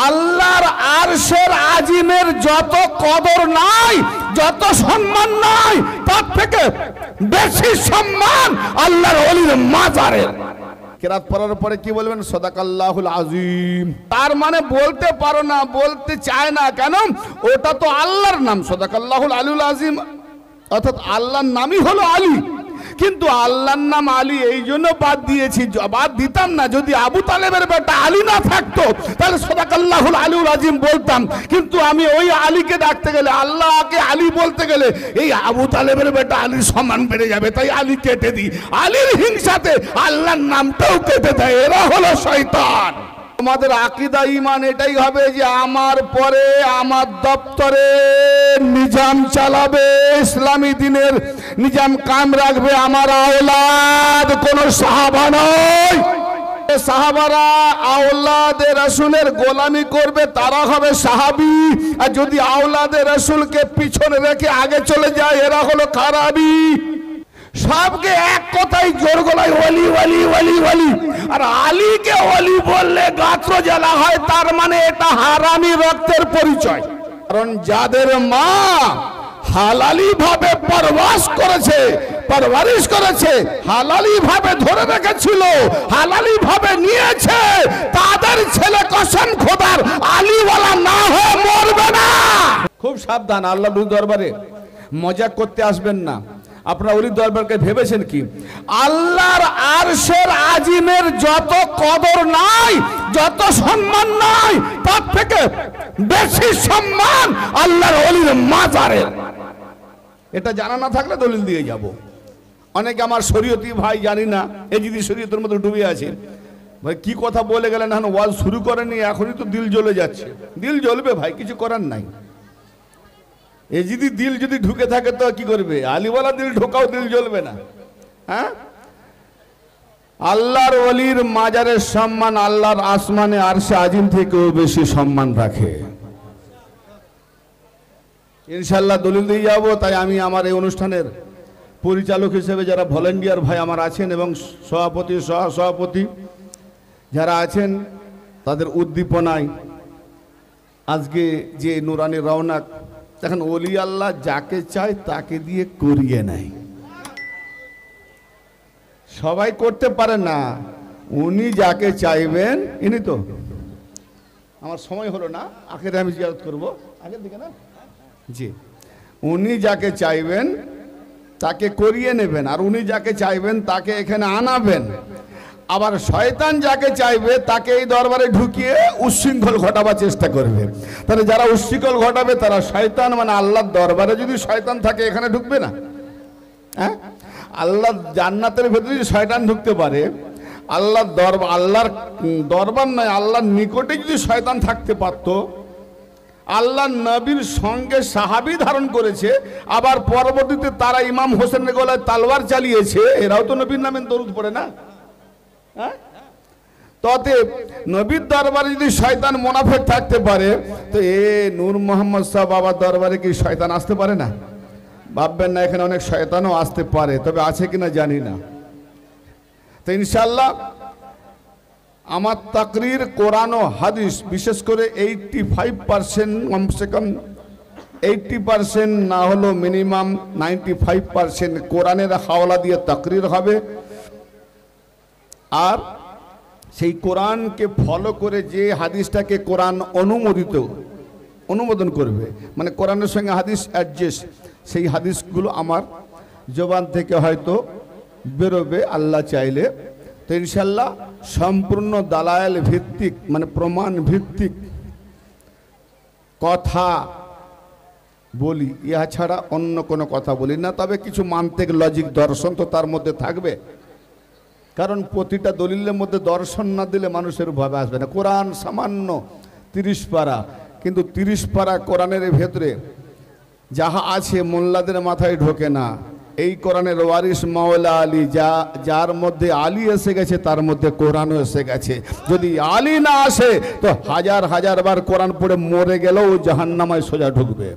আল্লাহর আরশের আজিমের যত কদর নাই, যত সম্মান নাই, তার থেকে বেশি সম্মান আল্লাহর ওলির মাজারের। কেরাত পড়ার পরে কি বলবেন? সাদাকাল্লাহুল আযীম। তার মানে বলতে পারো না, বলতে চায় না, কেন? ওটা তো আল্লাহর নাম, সাদাকাল্লাহুল আলিউল আযীম, অর্থাৎ আল্লাহর নামই হলো আলী। কিন্তু আল্লাহর নাম আলী এই জন্য বাদ দিয়েছি, বাদ দিতাম না যদি আবু তালেবের বেটা আলী না থাকতো, তাহলে সাদাকাল্লাহুল আলিউল আযীম বলতাম। কিন্তু আমি ওই আলীকে ডাকতে গেলে, আল্লাহকে আলী বলতে গেলে এই আবু তালেবের বেটা আলীর সম্মান বেড়ে যাবে, তাই আলী কেটে দিই। আলীর হিংসাতে আল্লাহর নামটাও কেটে দেয়, এরা হলো শয়তান। আমাদের আকীদা ঈমান এটাই হবে যে আমার পরে আমার দপ্তরে নিজাম চালাবে, ইসলামী দিনের নিজাম কায়েম রাখবে আমার আওলাদ, কোন সাহাবা নয়। সাহাবারা আওলাদে রাসূলের গোলামি করবে, তারা হবে সাহাবী। আর যদি আওলাদে রাসূলকে পিছনে রেখে আগে চলে যায়, এরা হলো খারাবি। সবকে এক কথাই জোর গলায় ওলি ওলি ওলি ওলি। আর আলীকে ওলি বললে গাত্র জ্বালা হয়, তার মানে এটা হারামি রক্তের পরিচয়। কারণ যাদের মা হালালি ভাবে পরবাস করেছে, পরবারিশ করেছে, হালালি ভাবে ধরে রেখেছিল, হালালি ভাবে নিয়েছে, তাদের ছেলে কসম খোদার আলীওয়ালা না হয়ে মরবে না। খুব সাবধান, আল্লাহর দরবারে মজা করতে আসবেন না। আপনারা ওলির দরবারকে ভেবেছেন কি? আল্লাহর আরশের আজিমের যত কদর নাই, যত সম্মান নাই, তার থেকে বেশি সম্মান আল্লাহর ওলির মাজারের। এটা জানা না থাকলে দলিল দিয়ে যাব। অনেকে আমার শরীয়তি ভাই জানি না, এই যদি শরীয়তের মধ্যে ডুবে আছে, ভাই কি কথা বলে গেলেন, এখন ওয়াজ শুরু করেনি, এখনই তো দিল জ্বলে যাচ্ছে। দিল জ্বলবে ভাই, কিছু করার নাই। এই যদি দিল যদি ঢুকে থাকে তো কি করবে? আলীওয়ালা দিল ঢোকাও, দিল জ্বলবে না। হ্যাঁ, আল্লাহর ওলির মাজারের সম্মান আল্লাহর আসমানে আরশে আজিম থেকেও বেশি সম্মান রাখে। ইনশাআল্লাহ দলিল দিয়ে যাব। তাই আমি আমার এই অনুষ্ঠানের পরিচালক হিসেবে যারা ভলেন্টিয়ার ভাই আমার আছেন এবং সভাপতি সহসভাপতি যারা আছেন, তাদের উদ্দীপনায় আজকে যে নুরানি রওনাক, দেখেন ওলি আল্লাহ যাকে চায় তাকে দিয়ে করিয়ে নেয়। সবাই করতে পারে না, উনি যাকে চাইবেন, ইনি তো। আমার সময় হলো না, আখেরে আমি জিয়ারত করবো, আগের দিকে না জি। উনি যাকে চাইবেন তাকে করিয়ে নেবেন, আর উনি যাকে চাইবেন তাকে এখানে আনাবেন। আবার শয়তান যাকে চাইবে তাকে এই দরবারে ঢুকিয়ে উচ্ছৃঙ্খল ঘটাবার চেষ্টা করবে। তাহলে যারা উচ্ছৃঙ্খল ঘটাবে তারা শয়তান, মানে আল্লাহর দরবারে যদি শয়তান থাকে এখানে ঢুকবে না। হ্যাঁ, আল্লাহ জান্নাতের ভেতরে যদি শয়তান ঢুকতে পারে, আল্লাহর দরবার নয়, আল্লাহর নিকটে যদি শয়তান থাকতে পারত। আল্লাহ নবীর সঙ্গে সাহাবী ধারণ করেছে, আবার পরবর্তীতে তারা ইমাম হোসেনের গলায় তালওয়ার চালিয়েছে, এরাও তো নবীর নামে দরুদ পড়ে না। হ্যাঁ, ততএব নবীর দরবারে যদি শয়তান মুনাফিক থাকতে পারে, তো নূর মোহাম্মদ সাহেব বাবার দরবারে কি শয়তান আসতে পারে না? ভাববেন না, এখানে অনেক শয়তানও আসতে পারে, তবে আছে কিনা জানি না। তো ইনশাআল্লাহ আমার তাকরির কোরআন ও হাদিস, বিশেষ করে 85% কমসে কম 80% না হলো মিনিমাম 95% কোরআনের হাওলা দিয়ে তাকরির হবে। আর সেই কোরআনকে ফলো করে যে হাদিসটাকে কোরআন অনুমোদন করবে, মানে কোরআনের সঙ্গে হাদিস অ্যাডজাস্ট, সেই হাদিসগুলো আমার জবান থেকে হয়তো বেরোবে আল্লাহ চাইলে। তো ইনশাল্লাহ সম্পূর্ণ দালায়েল ভিত্তিক, মানে প্রমাণ ভিত্তিক কথা বলি, ইহা ছাড়া অন্য কোনো কথা বলি না। তবে কিছু মান্তিক লজিক দর্শন তো তার মধ্যে থাকবে, কারণ প্রতিটা দলিলের মধ্যে দর্শন না দিলে মানুষের ভাবে আসবে না। কোরআন সামান্য 30 পারা, কিন্তু 30 পারা কোরআনের ভেতরে যাহা আছে মোল্লাদের মাথায় ঢোকে না। এই কোরআনের ওয়ারিস মাওলা আলী, যার মধ্যে আলী এসে গেছে তার মধ্যে কোরআনও এসে গেছে। যদি আলী না আসে তো হাজার হাজার বার কোরআন পড়ে মরে গেলেও জাহান্নামায় সোজা ঢুকবে।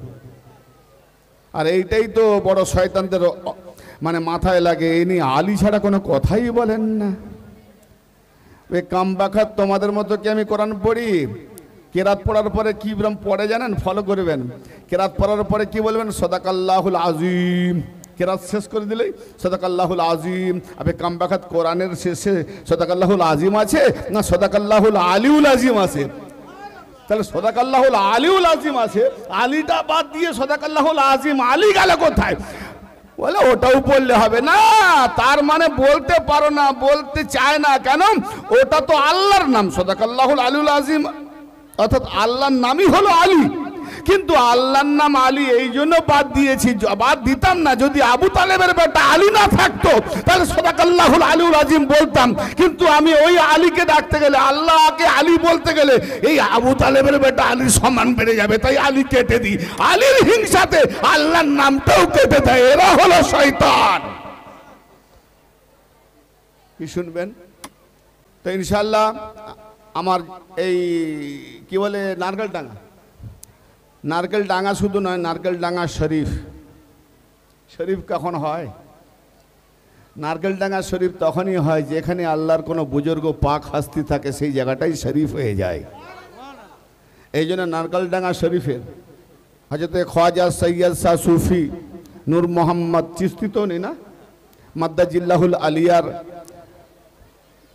আর এইটাই তো বড় শয়তানদের মানে মাথায় লাগে, ইনি আলী ছাড়া কোনো কথাই বলেন না। কামবাখাত তোমাদের মতো কি আমি কোরআন পড়ি? কেরাত পড়ার পরে কি পড়ে জানেন? ফলো করবেন। কেরাত পড়ার পরে কি বলবেন? সাদাকাল্লাহুল আজিম। কেরাত শেষ করে দিলেই সাদাকাল্লাহুল আজিম। আপনি কামবাখাত কোরআনের শেষে সাদাকাল্লাহুল আজিম আছে না সাদাকাল্লাহুল আলিউল আজিম আছে? তাহলে সাদাকাল্লাহুল আলিউল আজিম আছে, আলিটা বাদ দিয়ে সাদাকাল্লাহুল আজিম, আলি গেল কোথায়? বলে ওটাও বললে হবে না, তার মানে বলতে পারো না, বলতে চায় না কেন? ওটা তো আল্লাহর নাম, সাদাকাল্লাহুল আলিউল আজিম, অর্থাৎ আল্লাহর নামই হলো আলী। কিন্তু আল্লাহর নাম আলী এই জন্য বাদ দিয়েছি, বাদ দিতাম না যদি আবু তালেবের বেটা আলী না থাকতো, তাহলে সাদাকাল্লাহুল আলিউল আজিম বলতাম। কিন্তু আমি ওই আলীকে ডাকতে গেলে, আল্লাহকে আলী বলতে গেলে এই আবু তালেবের বেটা আলীর সম্মান বেড়ে যাবে, তাই আলী কেটে দিই। আলীর হিংসাতে আল্লাহর নামটাও কেটে দেয়, এরা হলো শয়তান। কি শুনবেন তো ইনশাআল্লাহ। আমার এই কি বলে নারকেল ডাঙ্গা, নারকেল ডাঙ্গা শুধু নয়, নারকেল ডাঙ্গা শরীফ। শরীফ কখন হয়? নারকেল ডাঙ্গা শরীফ তখনই হয় যেখানে আল্লাহর কোনো বুজুর্গ পাক হাস্তি থাকে, সেই জায়গাটাই শরীফ হয়ে যায়। এই জন্য নারকেল ডাঙ্গা শরীফের হযরত খ্বাজা সৈয়দ শাহ সুফি নূর মোহাম্মদ চিশতি তো নেই না, মাদ্দাজিল্লাহুল আলিয়ার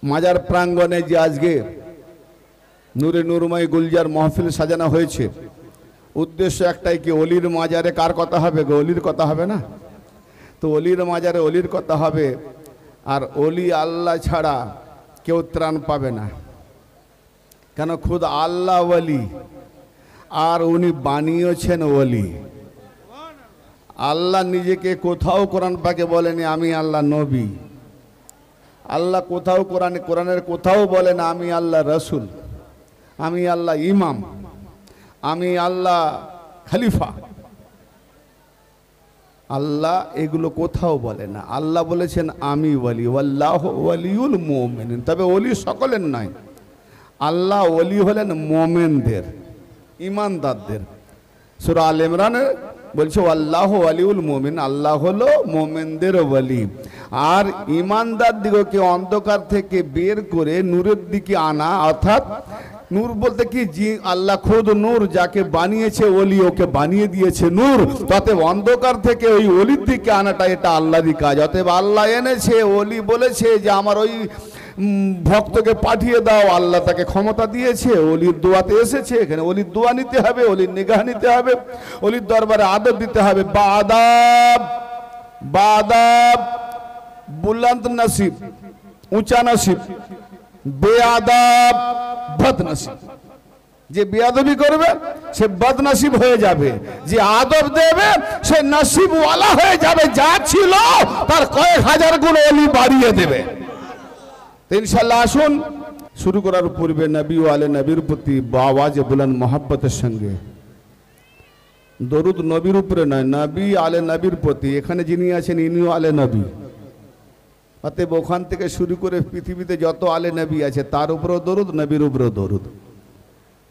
মাজার প্রাঙ্গণে যে আজকে নূরে নূরময় গুলজার মাহফিল সাজানো হয়েছে, উদ্দেশ্য একটাই কি অলির মাজারে কার কথা হবে গো? অলির কথা হবে না? তো অলির মাজারে অলির কথা হবে। আর অলি আল্লাহ ছাড়া কেউ ত্রাণ পাবে না, কেন খুদ আল্লাহ ওলি, আর উনি বানিয়েছেন ওলি। আল্লাহ নিজেকে কোথাও কোরআন পাকে বলেনি আমি আল্লাহ নবী। আল্লাহ কোথাও কোরআনের কোথাও বলেন আমি আল্লাহ রসুল, আমি আল্লাহ ইমাম, আমি আল্লাহ খলিফা। আল্লাহ এগুলো কোথাও বলে না। আল্লাহ বলেছেন আমি ওয়ালি, ওয়াল্লাহু ওয়ালিউল মুমিনিন। তবে ওলি সকলের নয়, আল্লাহ ওলি হলেন মুমিনদের, ইমানদারদের। সূরা আল ইমরানে বলছে আল্লাহু ওয়ালিউল মুমিন, আল্লাহ হলো মুমিনদের ওলি। আর ইমানদার দিগকে অন্ধকার থেকে বের করে নূরের দিকে আনা, অর্থাৎ নূর বলতে কি, জি আল্লাহ খুদ নূর, যাকে বানিয়েছে ওলি ওকে বানিয়ে দিয়েছে নূর। অতএব অন্ধকার থেকে ওই অলির দিকে আনাটা এটা আল্লাহরই কাজ। অতএব আল্লাহ এনেছে, ওলি বলেছে যে আমার ওই ভক্তকে পাঠিয়ে দাও, আল্লাহ তাকে ক্ষমতা দিয়েছে, অলির দোয়াতে এসেছে। এখানে অলির দোয়া নিতে হবে, অলির নিগাহ নিতে হবে, অলির দরবারে আদব দিতে হবে। বাদাব বাদাব বুলন্দ নসিব, উঁচা নসিব, বেআদাব বদনসিব। যে বেয়াদবি করবে সে বদনসিব হয়ে যাবে, যে আদব দেবে সে নসিবওয়ালা হয়ে যাবে, যা ছিল তার কয়েক হাজার গুণ অলি বাড়িয়ে দেবে। ইনশাআল্লাহ আসুন শুরু করার পূর্বে নবী ও আলে নবীর প্রতি আওয়াজে বুলন্দ মহব্বতের সঙ্গে দরুদ, নবীর উপরে নয়, নবী আলে নবীর প্রতি। এখানে যিনি আছেন ইনিও আলে নবী। অতএব ওখান থেকে শুরু করে পৃথিবীতে যত আলে নবী আছে তার উপরেও দরুদ, নবীর উপরেও দরুদ।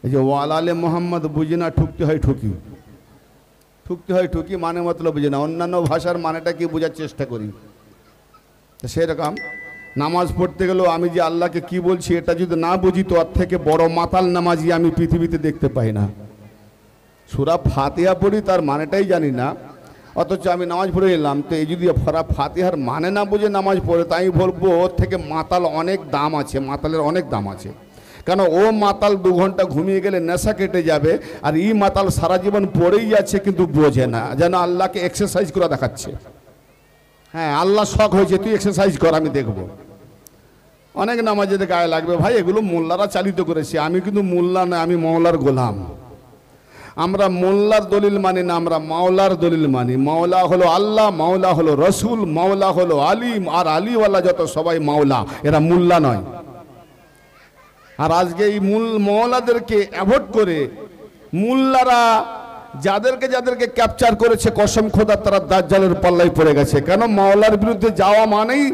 এই যে ওয়াল আলে মোহাম্মদ বুঝি না, ঠুকতে হয় ঠুকি, ঠুকতে হয় ঠুকি, মানে মতলব বুঝি না। অন্যান্য ভাষার মানেটা কি বোঝার চেষ্টা করি। সেরকম নামাজ পড়তে গেলেও আমি যে আল্লাহকে কি বলছি এটা যদি না বুঝি, তো ওর থেকে বড় মাতাল নামাজি আমি পৃথিবীতে দেখতে পাই না। সূরা ফাতিহা পড়ি, তার মানেটাই জানি না, অথচ আমি নামাজ পড়ে এলাম। তো এই যদি ফাতিহার মানে না বুঝে নামাজ পড়ে, তাই বলবো ওর থেকে মাতাল অনেক দাম আছে, মাতালের অনেক দাম আছে। কেন ও মাতাল 2 ঘন্টা ঘুমিয়ে গেলে নেশা কেটে যাবে, আর এই মাতাল সারা জীবন পড়েই যাচ্ছে কিন্তু বোঝে না, যেন আল্লাহকে এক্সারসাইজ করে দেখাচ্ছে। হ্যাঁ, আল্লাহ শখ হয়েছে তুই এক্সারসাইজ কর, আমি দেখবো। অনেক নামাজের গায়ে লাগবে ভাই, এগুলো মোল্লারা চালিত করেছে। আমি কিন্তু মোল্লা নয়, আমি মওলার গোলাম। আমরা মোল্লার দলিল মানি না, আমরা মাওলার দলিল মানি। মাওলা হলো আল্লাহ, মাওলা হলো রসুল, মাওলা হলো আলিম, আর আলিওয়ালা যত সবাই মাওলা, এরা মোল্লা নয়। আর আজকে এই মাওলাদেরকে অ্যাভয়েড করে মোল্লারা যাদেরকে ক্যাপচার করেছে, কসম খোদা তারা দাজ্জালের পাল্লায় পড়ে গেছে। কেন? মাওলার বিরুদ্ধে যাওয়া মানেই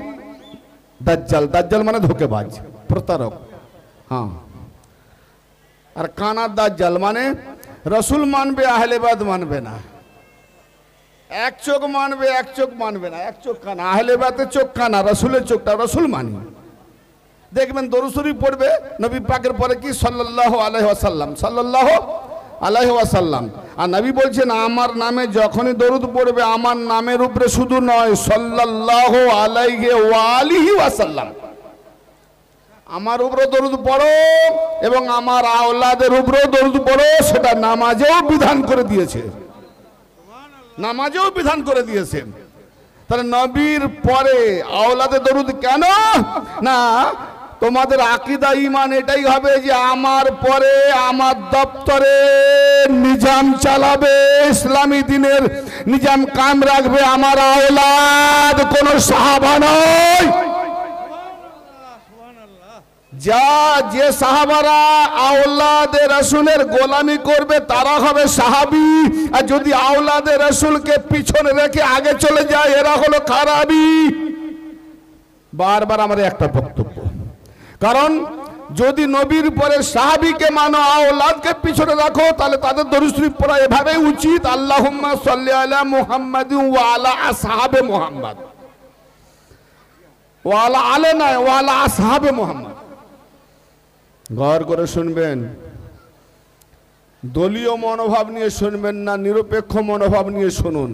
দাজ্জাল, দাজ্জাল মানে ধোঁকেবাজ, প্রতারক। হ্যাঁ, আর কানার দাজ্জাল মানে রসুল মানবে, আহলে বাদ মানবে না। এক চোখ মানবে, এক চোখ মানবে না, এক চোখ কানা। আহলে বাদের চোখ কানা, রসুলের চোখটা রসুল মানি। দেখবেন দরুদ শরীফ পড়বে নবী পাকের পরে কি সাল্লাল্লাহু আলাইহি ওয়াসাল্লাম, সাল্লাল্লাহু আলাইহি ওয়াসাল্লাম। আর নবী বলছেন আমার নামে যখনই দরুদ পড়বে আমার নামের উপরে শুধু নয় সাল্লাল্লাহু আলাইহি ওয়া আলিহি ওয়াসাল্লাম, আমার উপরে দরুদ পড়ো এবং আমার আওলাদের উপরেও দরুদ পড়ো। সেটা নামাজেও বিধান করে দিয়েছে, নামাজেও বিধান করে দিয়েছে। তাহলে নবীর পরে আওলাদে দরুদ কেন? না, তোমাদের আকীদা ঈমান এটাই হবে যে আমার পরে আমার দপ্তরে নিজাম চালাবে, ইসলামী দিনের নিজাম কায়েম রাখবে আমার আওলাদ, কোন সাহাবা নয়। যা যে সাহাবারা আওলাদে রাসূলের গোলামি করবে তারা হবে সাহাবী, আর যদি আওলাদে রাসূলকে পিছনে রেখে আগে চলে যায় এরা হলো খারাবি। বারবার আমার একটা বক্তব্য, কারণ যদি নবীর পরে সাহাবীকে মানো আওলাদকে পিছনে রাখো তাহলে তাদের দরুদ শরীফ পড়া এভাবেই উচিত, আল্লাহুম্মা সাল্লি আলা মুহাম্মাদিন ওয়া আলা আসহাবে মুহাম্মদ, ওয়া আলা আলে নয় ওয়া আলা আসহাবে মুহাম্মদ। গৌর করে শুনবেন, দলীয় মনোভাব নিয়ে শুনবেন না, নিরপেক্ষ মনোভাব নিয়ে শুনুন।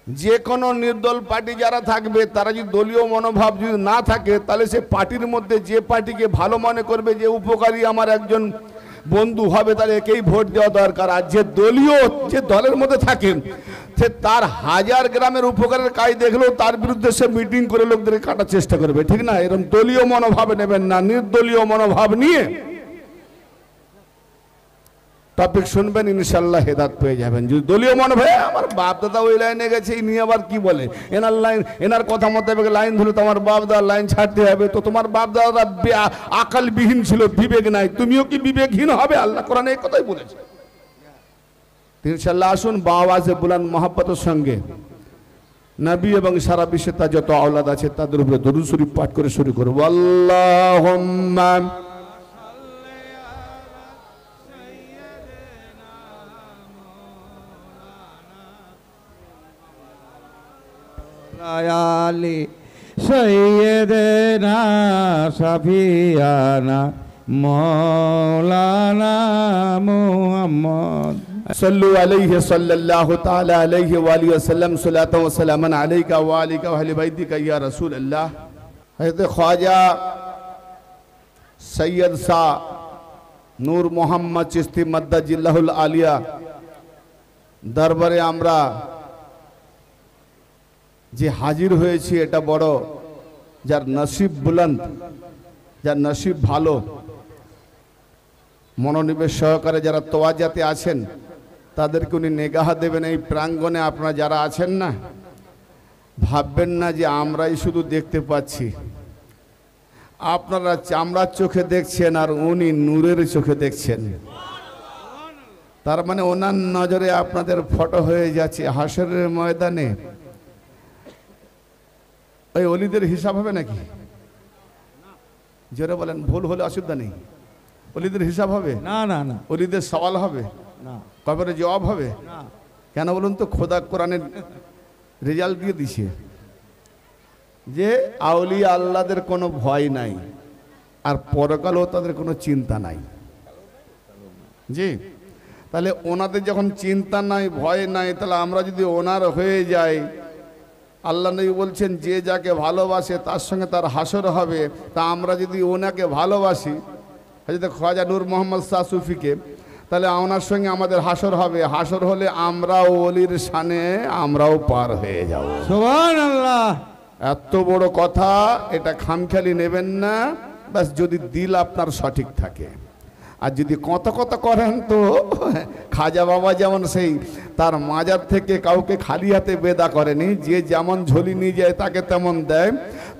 যে কোনো নির্দল পার্টি যারা থাকবে তারা যদি দলীয় মনোভাব যদি না থাকে তাহলে সে পার্টির মধ্যে যে পার্টিকে ভালো মনে করবে, যে উপকারী আমার একজন বন্ধু হবে, তাহলে একেই ভোট দেওয়া দরকার। আর যে দলীয় যে দলের মধ্যে থাকে সে তার 1000 গ্রামের উপকারের কাজ দেখলেও তার বিরুদ্ধে সে মিটিং করে লোকদের কাটার চেষ্টা করবে, ঠিক না? এরকম দলীয় মনোভাবে নেবেন না, নির্দলীয় মনোভাব নিয়ে টপিক শুনবেন, ইনশাল্লাহ হেদায়েত পেয়ে যাবেন। যদি দলীয় মনোভাবে আমার বাপ দাদা ওই লাইনে গেছে ইনি আবার কি বলে, এনার লাইন এনার কথা মোতাবেক লাইন ধরে তোমার বাপ দাদার লাইন ছাড়তে হবে, তো তোমার বাপ দাদারা আকালবিহীন ছিল, বিবেক নাই, তুমিও কি বিবেকহীন হবে? আল্লাহ কোরআনে এই কথাই বলেছে। ইনশাল্লাহ আসুন বাওয়াজে বুলান্দ মহব্বতের সঙ্গে নবী এবং সারা বিশ্বে তার যত আওলাদ আছে তাদের উপরে দরুদ শরীফ পাঠ করে শুরু করব। আল্লাহুম্মা আলি সাইয়্যিদিনা শাফিয়ানা মাওলানা মুহাম্মদ सल्लु अलैहि सल्लल्लाहु ताला अलैहि वालिहि वसल्लम सलातु व सलामन अलैका व आलिका व अहले बैतिका या रसूल अल्लाह। हज़रत ख्वाजा सैयद शाह नूर मोहम्मद चिश्ती मद्दाजिल्लाहुल आलिया दरबारे আমরা যে হাজির হয়েছি এটা বড়, যার নসিব বুলন্দ, যার নসিব ভালো, মনোনিবেশ সহকারে যারা তোয়াজাতে আছেন তাদেরকে উনি নেগাহ দেবেন। এই প্রাঙ্গণে আপনারা যারা আছেন না, ভাববেন না যে আমরাই শুধু দেখতে পাচ্ছি, আপনারা চামড়ার চোখে দেখছেন আর উনি নূরের চোখে দেখছেন। তার মানে ওনার নজরে আপনাদের ফটো হয়ে যাচ্ছে হাসরের ময়দানে। ওই অলিদের হিসাব হবে নাকি? জোরে বলেন, ভুল হলে অসুবিধা নেই। অলিদের হিসাব হবে না? না না, অলিদের সওয়াল হবে না, কবরে জবাব হবে না। কেন বলুন তো? খোদা কোরআনের রেজাল্ট দিয়ে দিছে যে আউলিয়া আল্লাহদের কোনো ভয় নাই আর পরকালও তাদের কোনো চিন্তা নাই। জি, তাহলে ওনাদের যখন চিন্তা নাই, ভয় নাই, তাহলে আমরা যদি ওনার হয়ে যাই, আল্লাহ নবী বলছেন যে যাকে ভালোবাসে তার সঙ্গে তার হাসর হবে। তা আমরা যদি ওনাকে ভালোবাসি, হযরত খ্বাজা নূর মোহাম্মদ শাহ সুফিকে, তাহলে ওনার সঙ্গে আমাদের হাসর হবে। হাসর হলে আমরাও ওলির শানে আমরাও পার হয়ে যাব। সুবহানাল্লাহ। এত বড় কথা, এটা খামখেয়ালি নেবেন না। বাস যদি দিল আপনার সঠিক থাকে, আর যদি কত করেন তো খাজা বাবা যেমন সেই তার মাজার থেকে কাউকে খালি হাতে বেদা করেনি, যে যেমন ঝুলি নিয়ে যায় তাকে তেমন দেয়।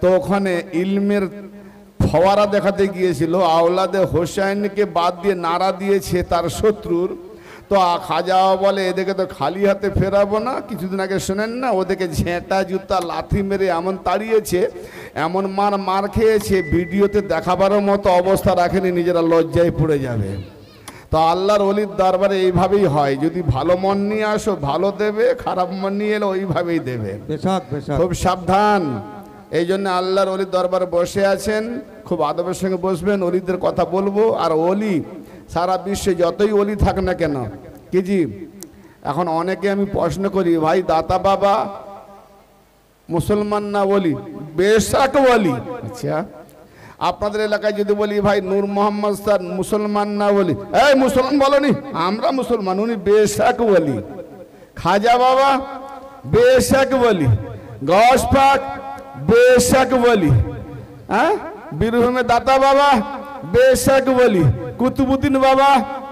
তো ওখানে ইলমের ফওয়ারা দেখাতে গিয়েছিল, আওলাদে হোসেনকে বাদ দিয়ে নাড়া দিয়েছে তার শত্রুর। তো খাজা বলে এদেরকে তো খালি হাতে ফেরাবো না। কিছুদিন আগে শোনেন না, ওদেরকে ঝেঁটা জুতা লাথি মেরে এমন তাড়িয়েছে, এমন মার খেয়েছে, ভিডিওতে দেখাবারও মতো অবস্থা রাখেনি, নিজেরা লজ্জায় পড়ে যাবে। তো আল্লাহর ওলির দরবারে এইভাবেই হয়, যদি ভালো মন নিয়ে আসো ভালো দেবে, খারাপ মন নিয়ে এলে ওইভাবেই দেবে। খুব সাবধান। এই জন্য আল্লাহর অলির দরবারে বসে আছেন, খুব আদবের সঙ্গে বসবেন, অলিদের কথা বলবো। আর অলি সারা বিশ্বে যতই অলি থাক না কেন, কি জি, এখন অনেকে আমি প্রশ্ন করি, ভাই দাতা বাবা মুসলমান না অলি? বেশক অলি। আচ্ছা, আপনাদের এলাকায় যদি বলি ভাই নূর মোহাম্মদ স্যার মুসলমান না বলি, এই মুসলমান বলনি, আমরা মুসলমান, উনি বেশক বলি। খাজা বাবা বেশক বলি, গস পাক বেশক বলি, হ্যাঁ, বীরভূমে দাতা বাবা বেশক বলি, কুতুবুদ্দিন বাবা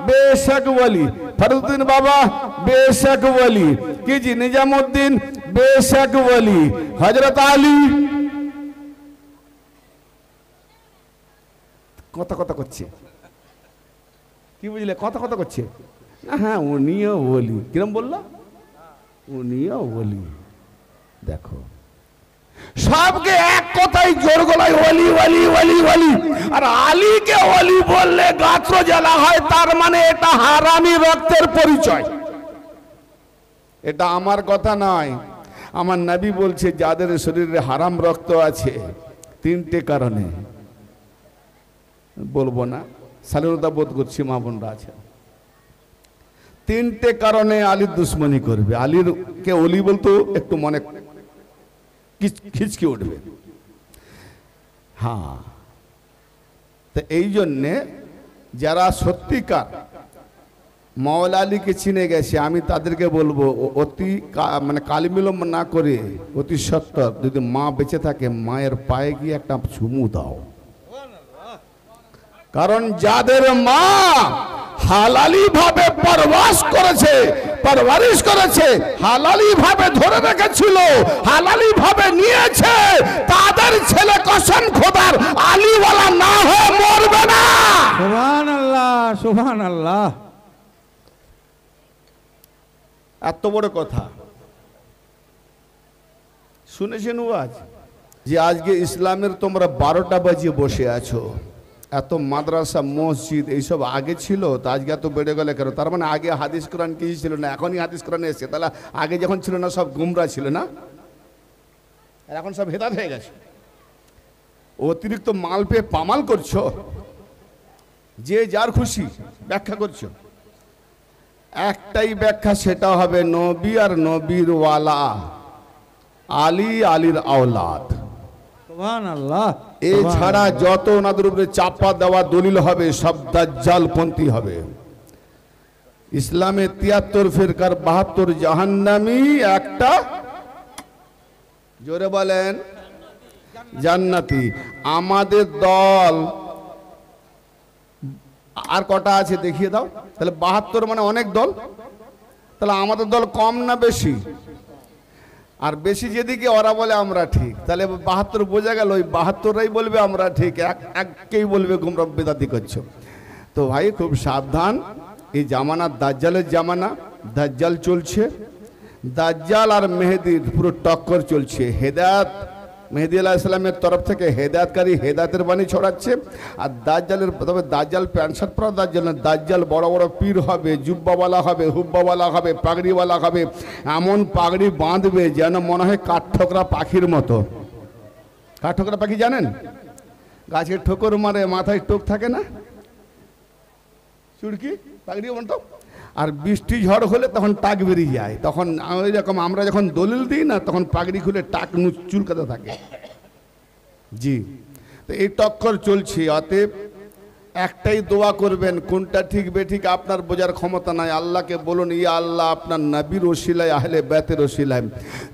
বেশক বলি, ফরুদ্দিন বাবা বেশক বলি, কি জি নিজামুদ্দিন বেশক বলি, হযরত আলী কথা কথা করছে, কি বুঝলে, কথা কথা করছে, হ্যাঁ উনিও বলি। কিরম বললো? উনিও বলি। দেখো সবকে এক কথাই জোর গলায় ওলি ওলি ওলি ওলি। আর আলীকে ওলি বললে গাত্র জ্বালা হয়, তার মানে এটা হারামি রক্তের পরিচয়। এটা আমার কথা নয়, আমার নবী বলছে যাদের শরীরে হারাম রক্ত আছে তিনটে কারণে, বলবো না, স্বাধীনতা বোধ করছি মা বোনরা আছে, তিনটে কারণে আলীর দুশ্মনী করবে। আলীর কে ওলি বলতো একটু মনে খিচকে উঠবে। হ্যাঁ, তো এই জন্যে যারা সত্যিকার মাওলা আলীকে চিনে গেছে, আমি তাদেরকে বলবো অতি মানে কালিবিলম্ব না করে অতি সত্বর, যদি মা বেঁচে থাকে মায়ের পায়ে গিয়ে একটা চুমু দাও। কারণ যাদের মা হালালি ভাবে পরবাস করেছে, পরবারিশ করেছে, হালালি ভাবে ধরে রেখেছিল, হালালি ভাবে নিয়েছে, তাদের ছেলে কসম খোদার আলীওয়ালা না হয়ে মরবে না। সুবহানাল্লাহ, সুবহানাল্লাহ। এত বড় কথা শুনেছেন ওয়াজ, যে আজকে ইসলামের তোমরা 12টা বাজিয়ে বসে আছো। এত মাদ্রাসা মসজিদ এইসব আগে ছিল, তো আজকে এত বেড়ে গেলে কেন? তার মানে আগে হাদিস কোরআন কিছু ছিল না, এখনই হাদিস কোরআন এসেছে। তাহলে আগে যখন ছিল না সব গুমরা ছিল না, আর এখন সব হেদায়েত হয়ে গেছে। অতিরিক্ত মাল পেয়ে পামাল করছো, যে যার খুশি ব্যাখ্যা করছো। একটাই ব্যাখ্যা, সেটা হবে নবী আর নবীর ওয়ালা, আলী আলীর আওলাদ। সুবহানাল্লাহ। এছাড়া যত ওনাদের উপরে চাপা দেওয়া দলিল হবে সব দাজ্জালপন্থী হবে। ইসলামে 73 ফিরকার 72 জাহান্নামী, একটা জোরে বলেন জান্নাতি। আমাদের দল আর কটা আছে দেখিয়ে দাও। তাহলে 72 মানে অনেক দল, তাহলে আমাদের দল কম না বেশি? আর বেশি যেদিকে ওরা বলে আমরা ঠিক, তাহলে 72 বোঝা গেল, ওই 72রাই বলবে আমরা ঠিক, এককেই বলবে গুমরা বেদাতি করছো। তো ভাই খুব সাবধান, এই জামানা দাজ্জালের জামানা, দাজ্জাল চলছে, দাজ্জাল আর মেহেদির পুরো টক্কর চলছে। হেদায়েত মেহেদি আলাইহিস সালামের তরফ থেকে হেদায়েতকারী হেদায়েতের বাণী ছড়াচ্ছে, আর দাজ্জালের, তবে দাজ্জাল প্যান্ট শার্ট পরা দাজ্জাল না, দাজ্জাল বড় বড় পীর হবে, জুব্বাওয়ালা হবে, হুব্বাওয়ালা হবে, পাগড়িওয়ালা হবে, এমন পাগড়ি বাঁধবে যেন মনে হয় কাঠঠোকরা পাখির মতো। কাঠঠোকরা পাখি জানেন? গাছের ঠোকর মারে, মাথায় টোক থাকে না, চুড়কি পাগড়ি মতো। আর বৃষ্টি ঝড় হলে তখন টাক বেরিয়ে যায়, তখন ওই রকম আমরা যখন দলিল দিই না, তখন পাগড়ি খুলে টাক চুলকাতে থাকে। জি, তো এই টক্কর চলছে। অতএব একটাই দোয়া করবেন, কোনটা ঠিক বেঠিক আপনার বোঝার ক্ষমতা নাই। আল্লাহকে বলুন, ইয়া আল্লাহ, আপনার নবীর ওসিলায়, আহলে বাইতের ওসিলায়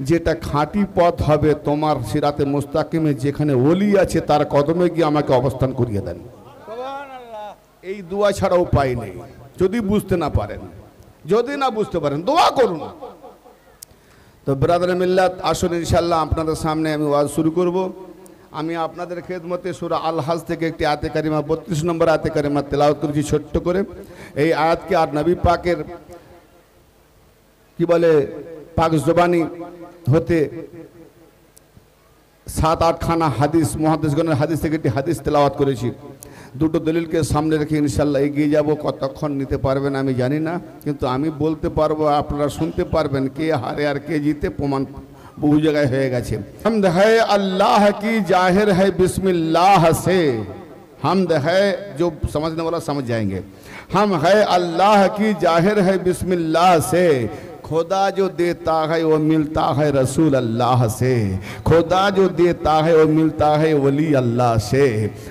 যেটা খাঁটি পথ হবে তোমার সিরাতে মুস্তাকিমে, যেখানে ওলি আছে তার কদমে গিয়ে আমাকে অবস্থান করিয়ে দেন। এই দোয়া ছাড়া উপায় নেই। যদি বুঝতে না পারেন, যদি না বুঝতে পারেন, দোয়া করুন। তো ব্রাদার মিল্লাত, আসুন ইনশাআল্লাহ আপনাদের সামনে আমি ওয়াজ শুরু করব। আমি আপনাদের খেদমতে সূরা আল হাজ থেকে একটি আয়াতে কারিমা, 32 নম্বর আয়াতে কারিমা তেলাওয়াত করেছি ছোট্ট করে। এই আয়াতকে আর নবী পাকের কি বলে পাক জবানি হতে 7-8 খানা হাদিস, মুহাদ্দিসগণের হাদিস থেকে একটি হাদিস তেলাওয়াত করেছি। দুটো দলিলকে সামনে রেখে ইনশাআল্লাহ এগিয়ে যাব। কতক্ষণ নিতে পারবেন আমি জানি না, কিন্তু আমি বলতে পারবো, আপনারা শুনতে পারবেন, কে হারে আর কে জিতে প্রমাণ বহু জায়গায় হয়ে গেছে। হামদ है अल्लाह की जाहिर है बिस्मिल्लाह से, हमद है जो समझने वाला समझ जाएंगे। हम है अल्लाह की जाहिर है बिस्मिल्लाह से, खुदा जो देता है वो मिलता है रसूल अल्लाह से, खुदा जो देता है वो मिलता है वली अल्लाह से।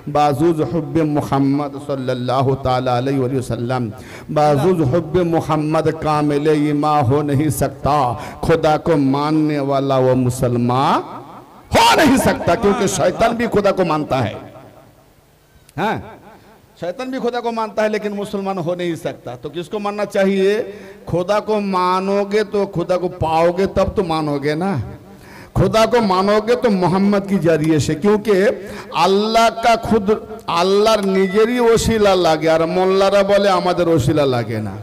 बाजुज़ हुब्ब मोहम्मद सल्लल्लाहु ताला अलैहि वसल्लम, बाजुज़ हुब्ब मोहम्मद कामिल ईमान हो नहीं सकता, खुदा को मानने वाला वो मुसलमान हो नहीं सकता, क्योंकि शैतान भी खुदा को मानता है। हाँ, शैतान भी खुदा को मानता है लेकिन मुसलमान हो नहीं सकता। तो किसको मानना चाहिए? खुदा को मानोगे तो खुदा को पाओगे, तब तो मानोगे ना। खुदा को मानोगे तो मोहम्मद की जरिए से, क्योंकि अल्लाह का खुद अल्लाहर निजेरी ओसिला लागे और मोल्लारा बोले आमादेर ओसिला लागे ना।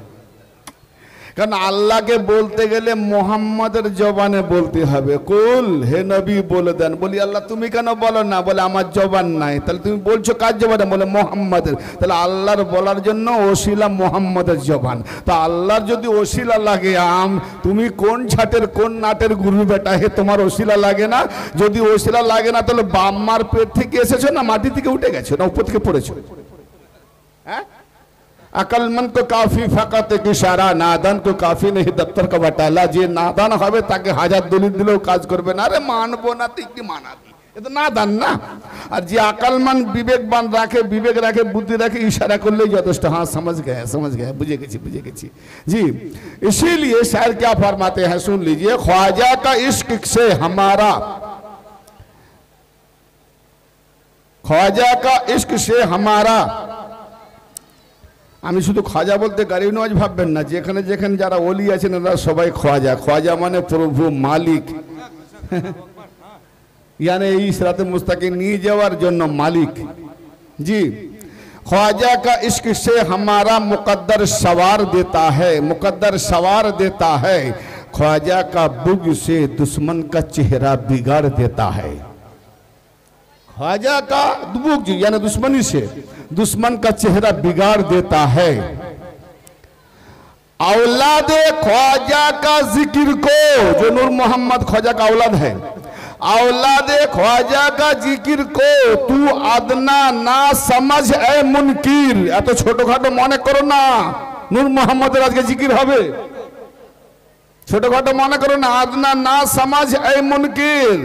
কারণ আল্লাহকে বলতে গেলে মোহাম্মদের জবানে বলতে হবে, কুল হে নবী বলে দেন। বলি আল্লাহ তুমি কেন বলো না? বলে আমার জবান নাই। তাহলে তুমি বলছো কার জবানে? বলে মোহাম্মদের। তাহলে আল্লাহর বলার জন্য ওসিলা মোহাম্মদের জবান। তা আল্লাহর যদি ওসিলা লাগে, তুমি কোন ছাটের কোন নাটের গুরু বেটা, হে তোমার ওসিলা লাগে না? যদি ওসিলা লাগে না তাহলে বাম্মার পেট থেকে এসেছো না মাটি থেকে উঠে গেছো না উপর থেকে পড়েছো? হ্যাঁ, अकलमंद को काफी फकत एक इशारा, नादान को काफी नहीं दफ्तर का बटाला। जे नादान হবে তাকে হাজার দলিল দিলেও কাজ করবে না। আরে মানবো না তুই কি মানাবি? এ তো নাদান না। আর যে আকলমান বিবেকবান রাখে, বিবেক রাখে, বুদ্ধি রাখে, ইশারা করলেই যথেষ্ট। हाँ समझ गए, बुझे गेছি। जी, इसीलिए शायर क्या फरमाते हैं, सुन लीजिए। ख्वाजा का इश्क से हमारा, ख्वाजा का इश्क से हमारा। আমি শুধু খাজা বলতে গরিব নওয়াজ ভাববেন না, যেখানে যেখানে যারা ওলি আছেন এরা সবাই খাজা। খাজা মানে প্রভু, মালিক, यानी এই সিরাতে মুস্তাকিম নিয়ে যাওয়ার জন্য মালিক। जी, ख्वाजा का इश्क से हमारा मुकद्दर सवार देता है, मुकद्दर सवार देता है। ख्वाजा का बुग से दुश्मन का चेहरा बिगाड़ देता है। ख्वाजा का बुग यानी दुश्मनी से दुश्मन का चेहरा बिगाड़ देता है। औलादे ख्वाजा का जिक्र को, जो नूर मोहम्मद ख्वाजा का औलाद है, औलादे ख्वाजा का जिक्र को तू अदना ना समझ ए मुनकिर। এত ছোটখাটো মনে করো না, নূর মোহাম্মদের আজকে জিকির হবে। ছোটখাটো মনে করো না, अदना ना समझ ए मुनकिर,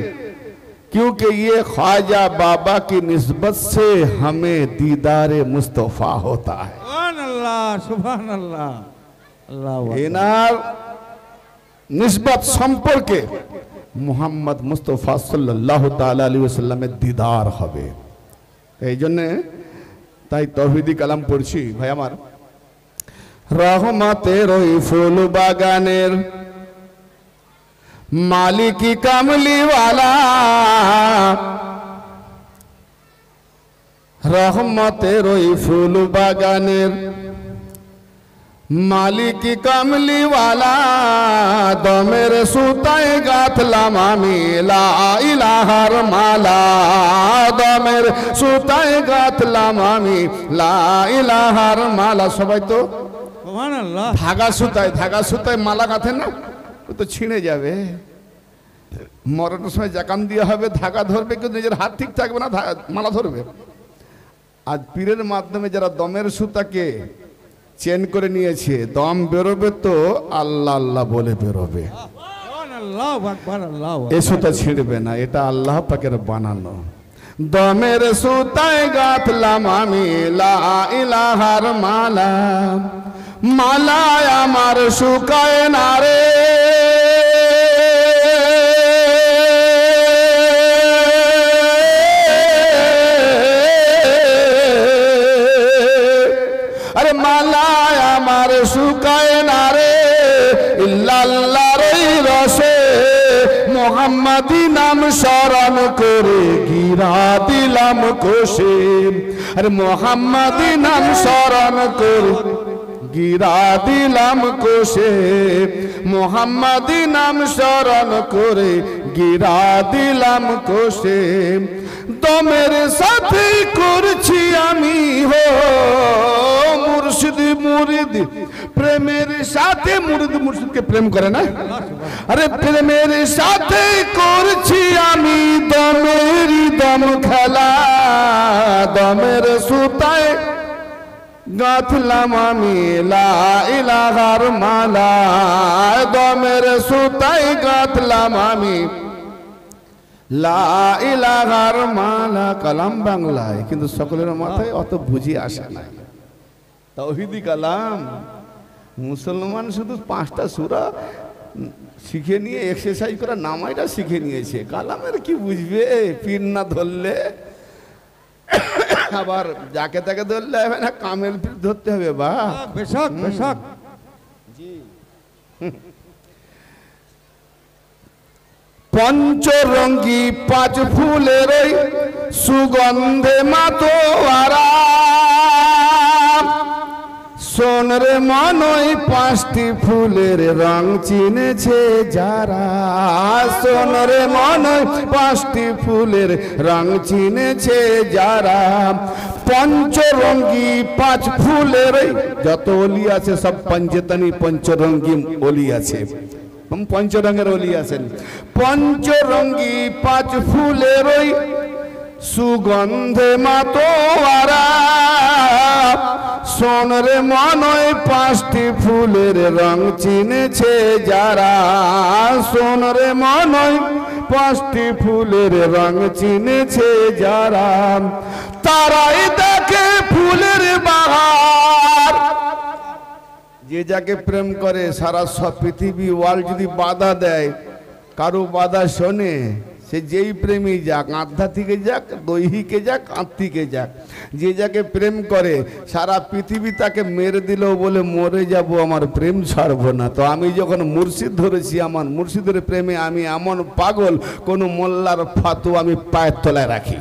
क्योंकि ये ख्वाजा बाबा की निस्बत से हमें दीदार मुस्तफ़ा होता है। सुभान अल्लाह, सुभान अल्लाह, अल्लाह इनार निस्बत সম্পর্কে মুহাম্মদ মুস্তাফা সাল্লাল্লাহু তাআলা আলাইহি ওয়াসাল্লামের দিদার হবে। এই জন্য তাই তাওহীদি কালাম পড়ছি ভাই আমার। রহমতের ওই ফুল বাগানের मालिकी कमली वाला, रहमतेर ओई फूल बागानेर मालिकी कमली वाला, दमेर सुताय गाथलाम आमी ला इलाहार माला, दमेर सुताय गाथलाम आमी ला इलाहार माला। सबाई तो सुभान अल्लाह। धागा सुताय माला गाथेन ना, तो ছিঁড়ে যাবে। মরণের সময় জাকাম দেওয়া হবে, ধাগা ধরবে, কিন্তু নিজের হাত ঠিক থাকবে না, মালা ধরবে। আজ পীরের মাধ্যমে যারা দমের সুতাকে চেন করে নিয়েছে, দম বেরোবে তো আল্লাহ আল্লাহ বলে বেরোবে। এ সুতা ছিঁড়বে না, এটা আল্লাহ পাকের বানানো। দমের সুতায় গাঁথলাম আমি লা ইলাহার মালা, মালায় আমার শুকায় না রে, আরে মালায় আমার শুকায় না রে, ইল্লাল্লাহর রসে মোহাম্মদী নাম স্মরণ করে গিরা দিলাম কোষে। আরে মোহাম্মদী নাম স্মরণ করে গিরা দিলাম কোষে, মোহাম্মদী নাম স্মরণ করে গিরা দিলাম কোষে। দমের সাথে করছি আমি হো মুর্শিদ মুরিদ প্রেমের সাথে মুরিদ মুর্শিদকে প্রেম করে না আরে প্রেমের সাথে করছি আমি দমেরই দম খেলা দমের সুতায় গাঁথলাম আমি লা ইলাহার মালা দমের সুতায় গাঁথলাম আমি লা ইলাহার মালা কালাম বাংলায় কিন্তু সকলের মাথায় অত বুঝি আসে না তাওহীদি কালাম মুসলমান শুধু 5টা সূরা শিখে নিয়ে এক্সারসাইজ করে নামাইটা শিখে নিয়েছে কালামের কি বুঝবে পীর না ধরলে আবার যাকে তাকে ধরলে হবে না কামেল পীর ধরতে হবে বা বেশক বেশক জি পঞ্চরঙ্গী 5 ফুলের সুগন্ধে মাতোয়ারা সোনরে মনই 5টি ফুলের রং চিনেছে যারা সোনরে মনই 5টি ফুলের রং চিনেছে যারা পঞ্চরঙ্গী 5 ফুলের যত অলি আছে সব পঞ্চতনী পঞ্চরঙ্গী অলি আছে পঞ্চরঙের অলি আছেন পঞ্চরঙ্গী 5 ফুলের সুগন্ধে মাতোয়ারা সোনরে মনয় 5টি ফুলের রং চিনেছে যারা সোনরে মনয় 5টি ফুলের রং চিনেছে যারা তারাই দেখে ফুলের বাহার যে যাকে প্রেম করে সারা সব পৃথিবী ওয়ার্ল্ড যদি বাধা দেয় কারো বাধা শোনে সে যেই প্রেমী যাক আধ্যাত্মিকে যাক দৈহিকে যাক আত্মিকে যাক যে যাকে প্রেম করে সারা পৃথিবী তাকে মেরে দিলেও বলে মরে যাব আমার প্রেম ছাড়বো না তো আমি যখন মুর্শিদ ধরেছি আমার মুর্শিদের প্রেমে আমি এমন পাগল কোন মোল্লার ফাতোয়া আমি পায়ের তলায় রাখি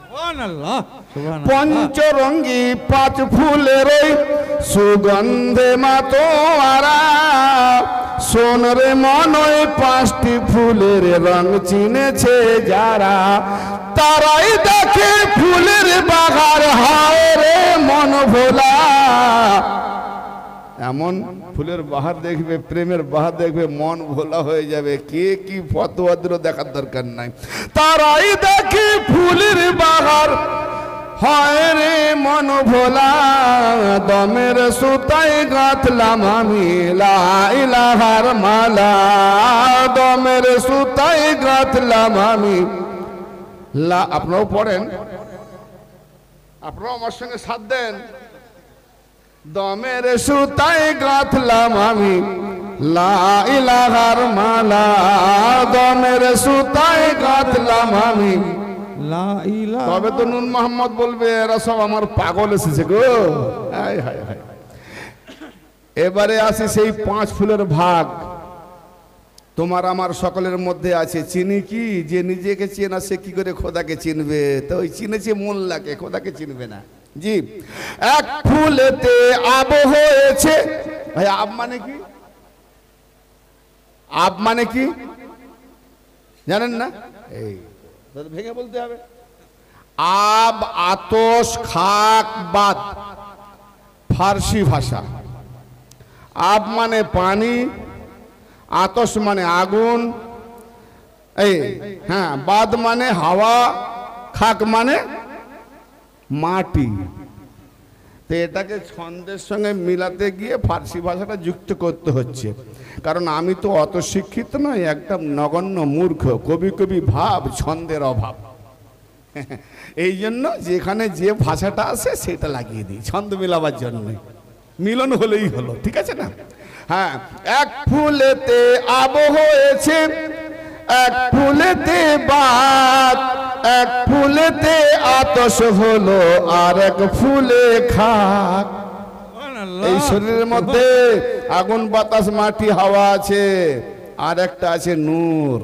সুবহানাল্লাহ সুবহানাল্লাহ পঞ্চরঙ্গী 5 ফুলের সুগন্ধে মাতোয়ারা সোনরে মনয় 5টি ফুলের রং চিনেছে যারা তারাই দেখে ফুলের বাগার হায় রে মন ভোলা এমন ফুলের বাহার দেখবে প্রেমের বাহার দেখবে মন ভোলা হয়ে যাবে কে কি ফতোয়া দিল দেখার দরকার নাই তারাই দেখে ফুলের বাহার হায় রে মন ভোলা দমের সুতায় গাঁথলাম আমি লা ইলাহার মালা দমের সুতায় গাঁথলাম আমি লা আপনারাও পড়েন আপনারাও আমার সঙ্গে সাথ দেন দমের সুতায় গাঁথলাম আমি লা ইলাহার মালা দমের সুতায় গাঁথলাম আমি লা ইলাহা তবে তো নুন মোহাম্মদ বলবে এরা সব আমার পাগল এসেছে গো হায় হায় হায় এবারে আসি সেই 5 ফুলের ভাগ তোমার আমার সকলের মধ্যে আছে চিনি কি যে নিজেকে চেনা সে কি করে খোদাকে চিনবে তো ওই চিনেছে মোল্লাকে খোদাকে চিনবে না জি এক ফুলেতে আব হয়েছে ভাই আব মানে কি আব মানে কি জানেন না এই ভেঙে বলতে হবে আব আতশ খাক বাত ফার্সি ভাষা আব মানে পানি আতশ মানে আগুন এই হ্যাঁ বাদ মানে হাওয়া খাক মানে মাটি তো এটাকে ছন্দের সঙ্গে মিলাতে গিয়ে ফার্সি ভাষাটা যুক্ত করতে হচ্ছে কারণ আমি তো অত শিক্ষিত নয় একদম নগণ্য মূর্খ কবি কবি ভাব ছন্দের অভাব এই জন্য যেখানে যে ভাষাটা আছে সেটা লাগিয়ে দিই ছন্দ মিলাবার জন্য মিলন হলেই হলো ঠিক আছে না হ্যাঁ এক ফুলেতে আব হয়েছে এক ফুলেতে বাত এক ফুলেতে আতশ হলো আর এক ফুলে খাক এই শরীরের মধ্যে আগুন বাতাস মাটি হাওয়া আছে আর একটা আছে নূর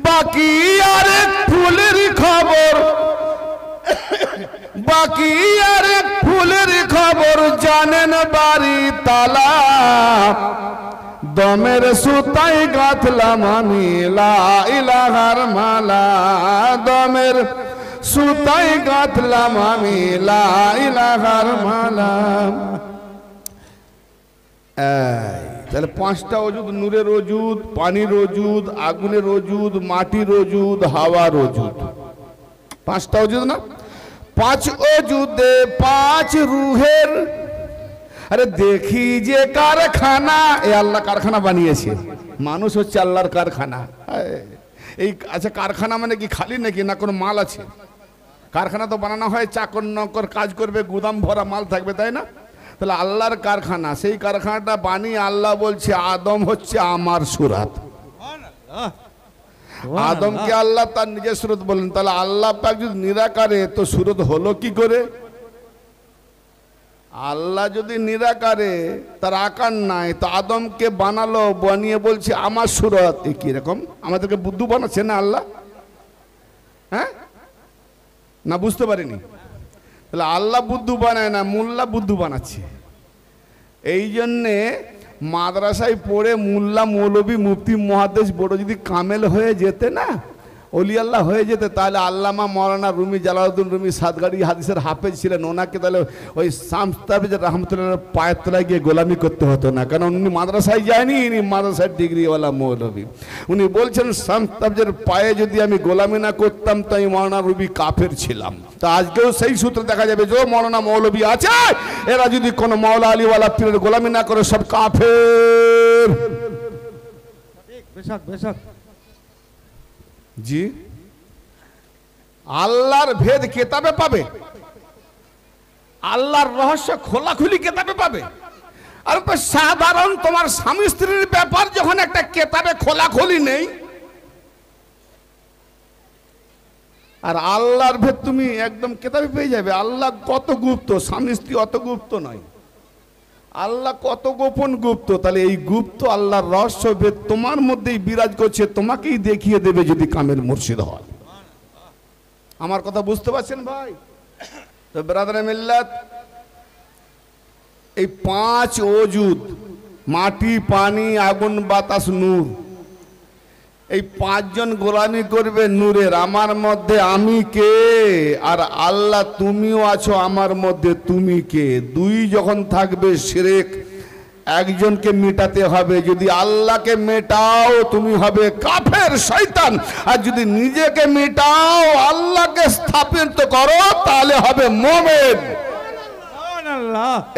বাকি আর এক ফুলের খবর বাকি আর এক ফুলের খবর জানেন বাড়ি তালা দমের সুতায় গাঁথলাম আমি লা ইলাহার মালা দমের সুতাই গাঁথলাম আমি লা ইলাহার মালা। তাহলে পাঁচটা অজুদ, নূরের অজুদ, পানির অজুদ, আগুনের অজুদ, মাটির অজুদ, হাওয়ার অজুদ। পাঁচটা অজুদ না? পাঁচ অজুদে পাঁচ রুহের। আরে দেখি যে কারখানা, এ আল্লাহ কারখানা বানিয়েছে। মানুষ হচ্ছে আল্লাহর কারখানা। এই আচ্ছা, কারখানা মানে কি খালি নাকি, না কোনো মাল আছে? কারখানা তো বানানো হয়, চাকর নকর কাজ করবে, গুদাম ভরা মাল থাকবে, তাই না? তাহলে আল্লাহর কারখানা, সেই কারখানাটা বানিয়ে আল্লাহ বলছে আদম হচ্ছে আমার সুরাত। আদমকে আল্লাহ তার নিজের সুরত বলেন। তাহলে আল্লাহ পাক যদি নিরাকারে, তো সুরত হলো কি করে? আল্লাহ যদি নিরাকারে, তার আকার নাই, তো আদমকে বানালো, বানিয়ে বলছে আমার সুরত। এ কি রকম? আমাদেরকে বুদ্ধু বানাচ্ছে না আল্লাহ? হ্যাঁ না, বুঝতে পারিনি? তাহলে আল্লাহ বুদ্ধু বানায় না, মোল্লা বুদ্ধু বানাচ্ছে। এই জন্যে মাদ্রাসায় পড়ে মোল্লা মৌলবী মুফতি মুহাদ্দিস বড় যদি কামেল হয়ে যেতে না, অলি আল্লাহ হয়ে যেতে, তাহলে আল্লামা মৌলানা রুমি জালালউদ্দিন রুমি সাদগাড়ি হাদিসের হাফেজ ছিলেন, ওনাকে তাহলে ওই শামস তাবরিজ রহমতুল্লাহ পায়ের তলায় গিয়ে গোলামি করতে হতো না। কারণ উনি মাদ্রাসায় যায়নি, ইনি মাদ্রাসার ডিগ্রিওয়ালা মৌলবী। উনি বলছেন শামস তাবরিজের পায়ে যদি আমি গোলামি না করতাম, তাই মৌলানা রুমি কাফের ছিলাম। তা আজকেও সেই সূত্রে দেখা যাবে যে মৌলানা মৌলবী আছে, এরা যদি কোনো মৌলা আলীওয়ালা পীরের গোলামি না করে, সব কাফের। জি, আল্লাহর ভেদ কেতাবে পাবে, আল্লাহর রহস্য খোলাখুলি কেতাবে পাবে। আর সাধারণ তোমার স্বামী স্ত্রীর ব্যাপার যখন একটা কেতাবে খোলাখুলি নেই, আর আল্লাহর ভেদ তুমি একদম কেতাবে পেয়ে যাবে। আল্লাহ কত গুপ্ত, স্বামী স্ত্রী অত গুপ্ত নয়। আল্লাহ কত গোপন গুপ্ত। তাহলে এই গুপ্ত আল্লাহর রহস্য ভেদ তোমার মধ্যেই বিরাজ করছে, তোমাকেই দেখিয়ে দেবে যদি কামেল মুর্শিদ হয়। আমার কথা বুঝতে পারছেন ভাই? তো ব্রাদারে মিল্লাত, এই পাঁচ ওজুদ, মাটি, পানি, আগুন, বাতাস, নূর, এই পাঁচজন গোলামি করবে নূরের। আমার মধ্যে আমি কে, আর আল্লাহ তুমিও আছো আমার মধ্যে, তুমি কে? দুই যখন থাকবে শিরক, একজনকে মেটাতে হবে। যদি আল্লাহকে মেটাও তুমি হবে কাফের, শয়তান। আর যদি নিজেকে মেটাও, আল্লাহকে স্থাপিত করো, তাহলে হবে মুমিন।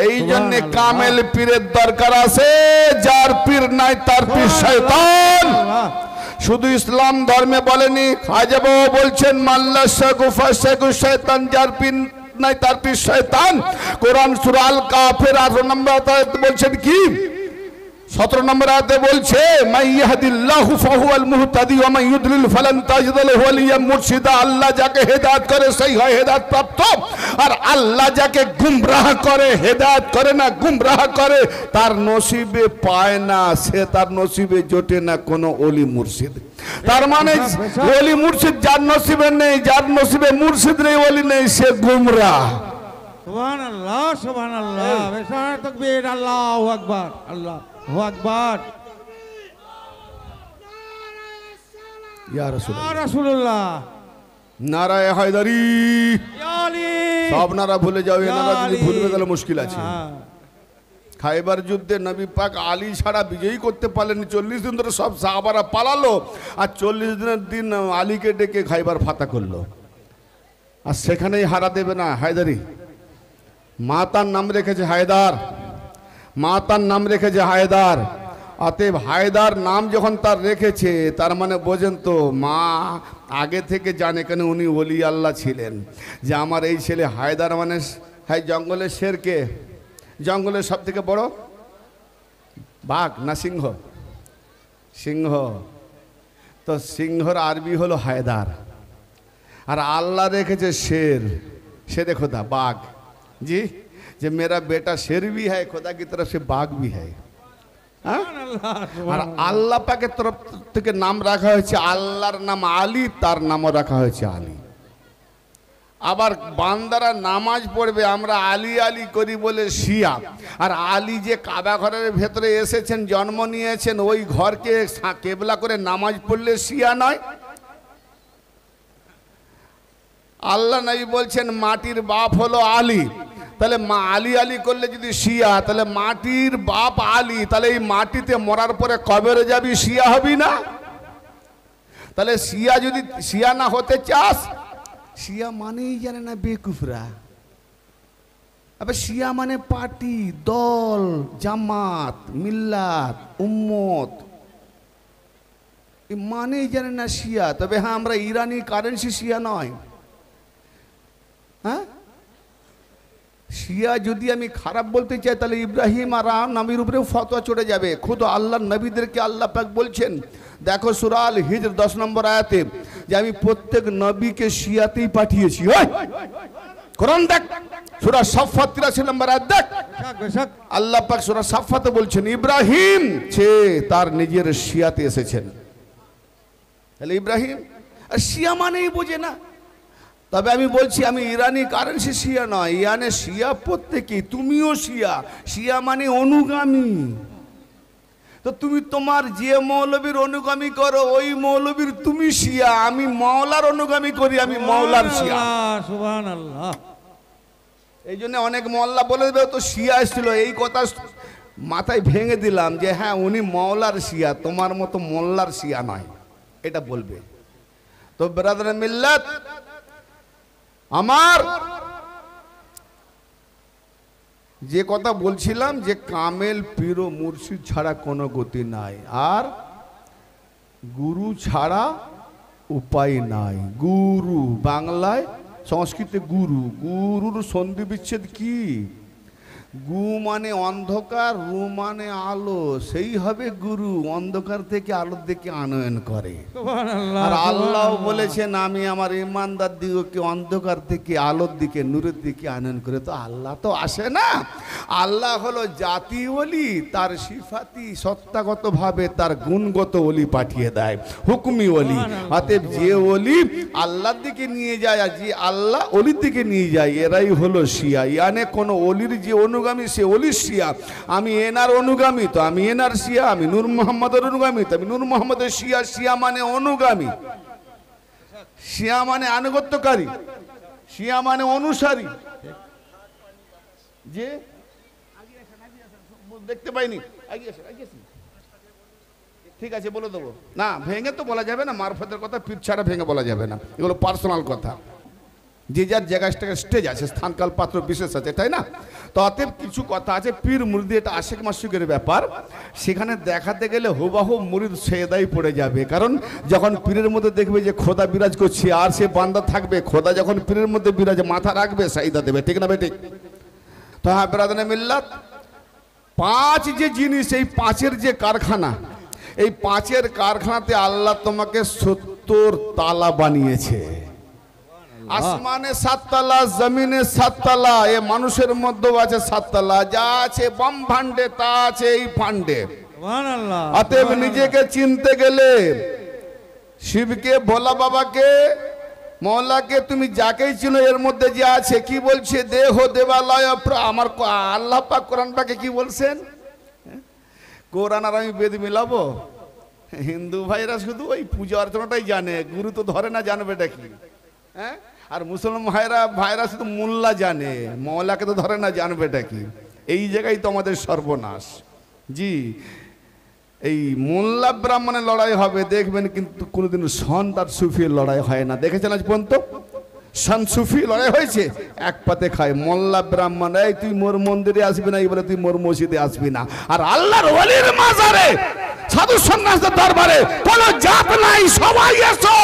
এই জন্য কামেল পীরের দরকার আছে। যার পীর নাই তার পীর শয়তান। শুধু ইসলাম ধর্মে বলেনি, খাজা বাবা বলছেন মাল্লা শেখু ফাশেখু শয়তান, যার পীর নাই তার পীর শয়তান। কোরআন সূরা আল কাফের 18 নম্বর আয়াতে বলছেন কি? 17 নম্বর আয়াতে বলছে মাইয়াহদিল্লাহু ফাহুয়াল মুহতাদি ওয়া মান ইউদলিল ফালান তাজিদ লাহু ওয়ালিয়াম মুরশিদা। আল্লাহ যাকে হেদায়েত করে সেই হয় হেদায়েত প্রাপ্ত, আর আল্লাহ যাকে গুমরাহ করে, হেদায়েত করে না, গুমরাহ করে, তার নসিবে পায় না, সে তার নসিবে জোটে না কোনো ওলি মুর্শিদ। তার মানে ওলি মুর্শিদ যার নসিবে নেই, যার নসিবে মুর্শিদ নেই, ওলি নেই, সে গুমরাহ। সুবহানাল্লাহ, সুবহানাল্লাহ, বেশার তাকবীর, আল্লাহু আকবার, আল্লাহু আকবার। ইয়া রাসূলুল্লাহ, নারায়ে হায়দারি, ইয়া আলী। সব নারা ভুলে যাও, এই নারা যদি ভুলবে তাহলে মুশকিল আছে। খাইবার যুদ্ধে নবী পাক আলী ছাড়া বিজয়ী করতে পারলেন। 40 দিন ধরে সব সাহাবারা পালালো, আর 40 দিনের দিন আলীকে ডেকে খাইবার ফাতা করলো। আর সেখানেই হারা দেবে না হায়দারি। মা তার নাম রেখেছে হায়দার, মা তার নাম রেখেছে হায়দার। অতএব হায়দার নাম যখন তার রেখেছে, তার মানে বোঝেন তো, মা আগে থেকে জানে, কেন উনি ওলি আল্লাহ ছিলেন, যে আমার এই ছেলে হায়দার মানে হয় জঙ্গলের শেরকে। জঙ্গলের সব থেকে বড় বাঘ না সিংহ? সিংহ। তো সিংহর আরবি হলো হায়দার, আর আল্লাহ রেখেছে শের। शेर खुदा बाघ जी, जे मेरा बेटा शेर भी है खुदा की तरफ से बाघ भी है। আর আল্লাহ পাকের তরফ থেকে নাম রাখা হয়েছে, আল্লাহর নাম আলী, তার নামও রাখা হয়েছে আলী। আবার বান্দারা নামাজ পড়বে, আমরা আলী আলী করি বলে শিয়া। আর আলী যে কাবা ঘরের ভেতরে এসেছেন, জন্ম নিয়েছেন, ওই ঘরকে কেবলা করে নামাজ পড়লে শিয়া নয়। আল্লাহ নবী বলছেন মাটির বাপ হলো আলী, তাহলে আলী আলী করলে যদি শিয়া, তাহলে মাটির বাপ আলী, তাহলে এই মাটিতে মরার পরে কবরে যাবি, শিয়া হবি না? তাহলে শিয়া যদি শিয়া না হতে চাস, শিয়া মানেই জানে না বেকুফরা। আবার শিয়া মানে পার্টি, দল, জামাত, মিল্লাত, উম্মত, মানেই জানে না শিয়া। তবে হ্যাঁ, আমরা ইরানি কারেন্সি শিয়া নয়। হ্যাঁ, শিয়া যদি আমি খারাপ বলতে চাই, তাহলে ইব্রাহিম আর নবীর উপরেও ফতোয়া চড়ে যাবে। খুদ আল্লাহর নবীদেরকে আল্লাহ পাক বলছেন, দেখো সূরা আল হিজর 10 নম্বর আয়াতে, যে আমি প্রত্যেক নবীকে শিয়াতেই পাঠিয়েছি। কোরআন দেখ, সূরা সাফফাত 83 নম্বর আয়াত দেখ, আল্লাহ পাক সূরা সাফফাতে বলছেন ইব্রাহিম সে তার নিজের শিয়াতে এসেছেন। তাহলে ইব্রাহিম আর শিয়া মানেই বোঝে না। তবে আমি বলছি, আমি ইরানি কারেন্সি শিয়া নয়, ইরানে শিয়া প্রত্যেকেই, তুমিও শিয়া। শিয়া মানে অনুগামী। তো তুমি তোমার যে মৌলবীর অনুগামী করো, ওই মৌলবীর তুমি শিয়া। আমি মাওলার অনুগামী করি, আমি মাওলার শিয়া। সুবহানাল্লাহ। এই জন্য অনেক মোল্লা বলে দেবে তো শিয়া এসেছিল, এই কথা মাথায় ভেঙে দিলাম যে হ্যাঁ উনি মাওলার শিয়া, তোমার মতো মোল্লার শিয়া নয়, এটা বলবে। তো ব্রাদার মিল্লাত আমার, যে কথা বলছিলাম যে কামেল পীর ও মুর্শিদ ছাড়া কোনো গতি নাই, আর গুরু ছাড়া উপায় নাই। গুরু বাংলায়, সংস্কৃতে গুরু, গুরুর সন্ধি বিচ্ছেদ কি? গু মানে অন্ধকার, রু মানে আলো, সেই হবে গুরু। অন্ধকার থেকে আলোর দিকে আনয়ন করে। আর আল্লাহ বলেছেন আমি আমার ইমানদার দিগকে অন্ধকার থেকে আলোর দিকে, নূরের দিকে আনয়ন করে। তো আল্লাহ তো আসে না, আল্লাহ হলো জাতি ওলি, তার সিফাতি সত্তাগত ভাবে তার গুণগত ওলি পাঠিয়ে দেয়, হুকুমি ওলি। অতএব যে ওলি আল্লাহর দিকে নিয়ে যায় আর যে আল্লাহ ওলির দিকে নিয়ে যায়, এরাই হলো শিয়া। ইয়ানে কোনো ওলির যে অনুগামী সে ওলির শিয়া। আমি এনার অনুগামী, তো আমি এনার শিয়া। আমি নূর মোহাম্মদের অনুগামী, তো আমি নূর মোহাম্মদের শিয়া। শিয়া মানে অনুগামী, শিয়া মানে আনুগত্যকারী, শিয়া মানে অনুসারী। যে দেখতে পাইনি, ঠিক আছে বলে দেবো না, ভেঙে তো বলা যাবে না, মারফতের কথা পীর ছাড়া ভেঙে বলা যাবে না, এগুলো পার্সোনাল কথা। যে যার জায়গায় স্টেজ আছে, স্থানকাল পাত্র বিশেষ আছে, তাই না? তো অতএব কিছু কথা আছে, পীর মুরিদ এটা আশিক মাসুকের ব্যাপার। সেখানে দেখাতে গেলে হুবাহু মুরিদ সেদাই পড়ে যাবে। কারণ যখন পীরের মধ্যে দেখবে যে খোদা বিরাজ করছে, আর সে বান্দা থাকবে, খোদা যখন পীরের মধ্যে বিরাজে মাথা রাখবে, সাইদা দেবে, ঠিক না বেঠিক? তো হ্যাঁ ব্রাদারে মিল্লাত, 5 যে জিনিস, এই 5-এর যে কারখানা, এই 5-এর কারখানাতে আল্লাহ তোমাকে 70 তালা বানিয়েছে। আসমানে 7 তালা, জমিনে 7 তালা, এ মানুষের মধ্যেও আছে 7 তালা। যা আছে বাম ভান্ডে তা আছে এই ফান্ডে। সুবহানাল্লাহ। অতএব নিজেকে চিনতে গেলে শিবকে, ভোলা বাবাকে, মওলাকে, তুমি যাকেই চিনো এর মধ্যে যে আছে, কি বলছে? দেহ দেবালয়। আমার আল্লাহ পাক কোরআন পাকে কি বলছেন? কোরআন আর আমি বেদ মিলাবো? হিন্দু ভাইরা শুধু ওই পূজা অর্চনাটাই জানে, গুরু তো ধরে না, জানবে এটা কি? হ্যাঁ, আর মুসলমান ভাইরা শুধু মোল্লা জানে, মওলাকে তো ধরে না, জানবে এটা কি? এই জায়গায় তো আমাদের সর্বনাশ। জি, এই মোল্লা ব্রাহ্মণের লড়াই হবে দেখবেন, কিন্তু কোনোদিন সন্ত আর সুফির লড়াই হয় না। দেখেছেন আজ পর্যন্ত? সন্ত সুফি লড়াই হয়েছে, এক পাতে খায়। মোল্লা ব্রাহ্মণ, এই তুই মোর মন্দিরে আসবি না, এই বলে তুই মোর মসজিদে আসবি না। আর আল্লাহর ওলির মাজারে, সাধু সন্ন্যাসীদের দরবারে কোনো জাত নাই, সবাই এসো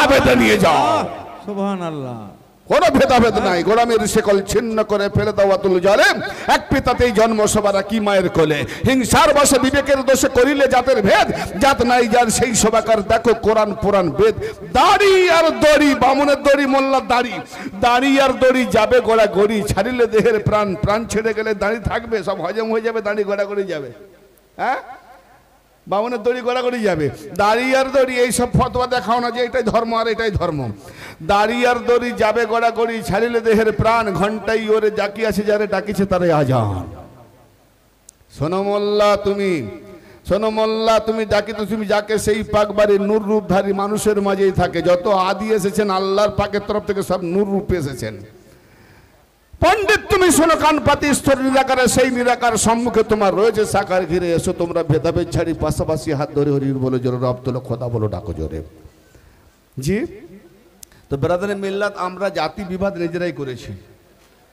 আবেদন নিয়ে যাও। সুবহানাল্লাহ। কোনো ভেদাভেদ নাই। গোলামের শেকল ছিন্ন করে ফেলে দেওয়া তুল জালেম, এক পিতাতেই জন্ম সবার কি মায়ের কোলে। হিংসার বশে বিবেকের দোষে করিলে জাতের ভেদ, জাত নাই যার সেই সবাকার দেখো কোরআন পুরাণ বেদ। দাড়ি আর দড়ি, বামুনের দড়ি, মোল্লার দাড়ি, দাড়ি আর দড়ি যাবে গোড়া গড়ি। ছাড়িলে দেহের প্রাণ, প্রাণ ছেড়ে গেলে দাড়ি থাকবে, সব হজম হয়ে যাবে, দাড়ি গোড়া গড়ি যাবে। হ্যাঁ, বামনের দড়ি গড়াগড়ি যাবে। দাড়ি আর দড়ি এইসব ফতোয়া দেখাও না যে এটাই ধর্ম আর এটাই ধর্ম। দাড়ি আর দড়ি যাবে গড়াগড়ি, ছাড়িলে দেহের প্রাণ। ঘন্টাই ওরে জাকি আছে যারে ডাকিছে তারে আজান। শোনো মোল্লা তুমি, শোনো মোল্লা, তুমি ডাকি তো তুমি যাকে সেই পাক বাড়ি নূর রূপধারী মানুষের মাঝেই থাকে। যত আদি এসেছেন আল্লাহর পাকের তরফ থেকে সব নূর রূপে এসেছেন। পণ্ডিত তুমি শোনো কান পাতি, স্তর নিরাকারে সেই নিরাকার সম্মুখে তোমার রয়েছে সাকার ঘিরে। এসো তোমরা ভেদাভেদ ছাড়ি পাশাপাশি হাত ধরে হরির বলে জোরে, রব তোলো খোদা বলো ডাকো জোরে। জি, তো বেরাদারে মিল্লাত আমরা জাতি বিবাদ নিজেরাই করেছি।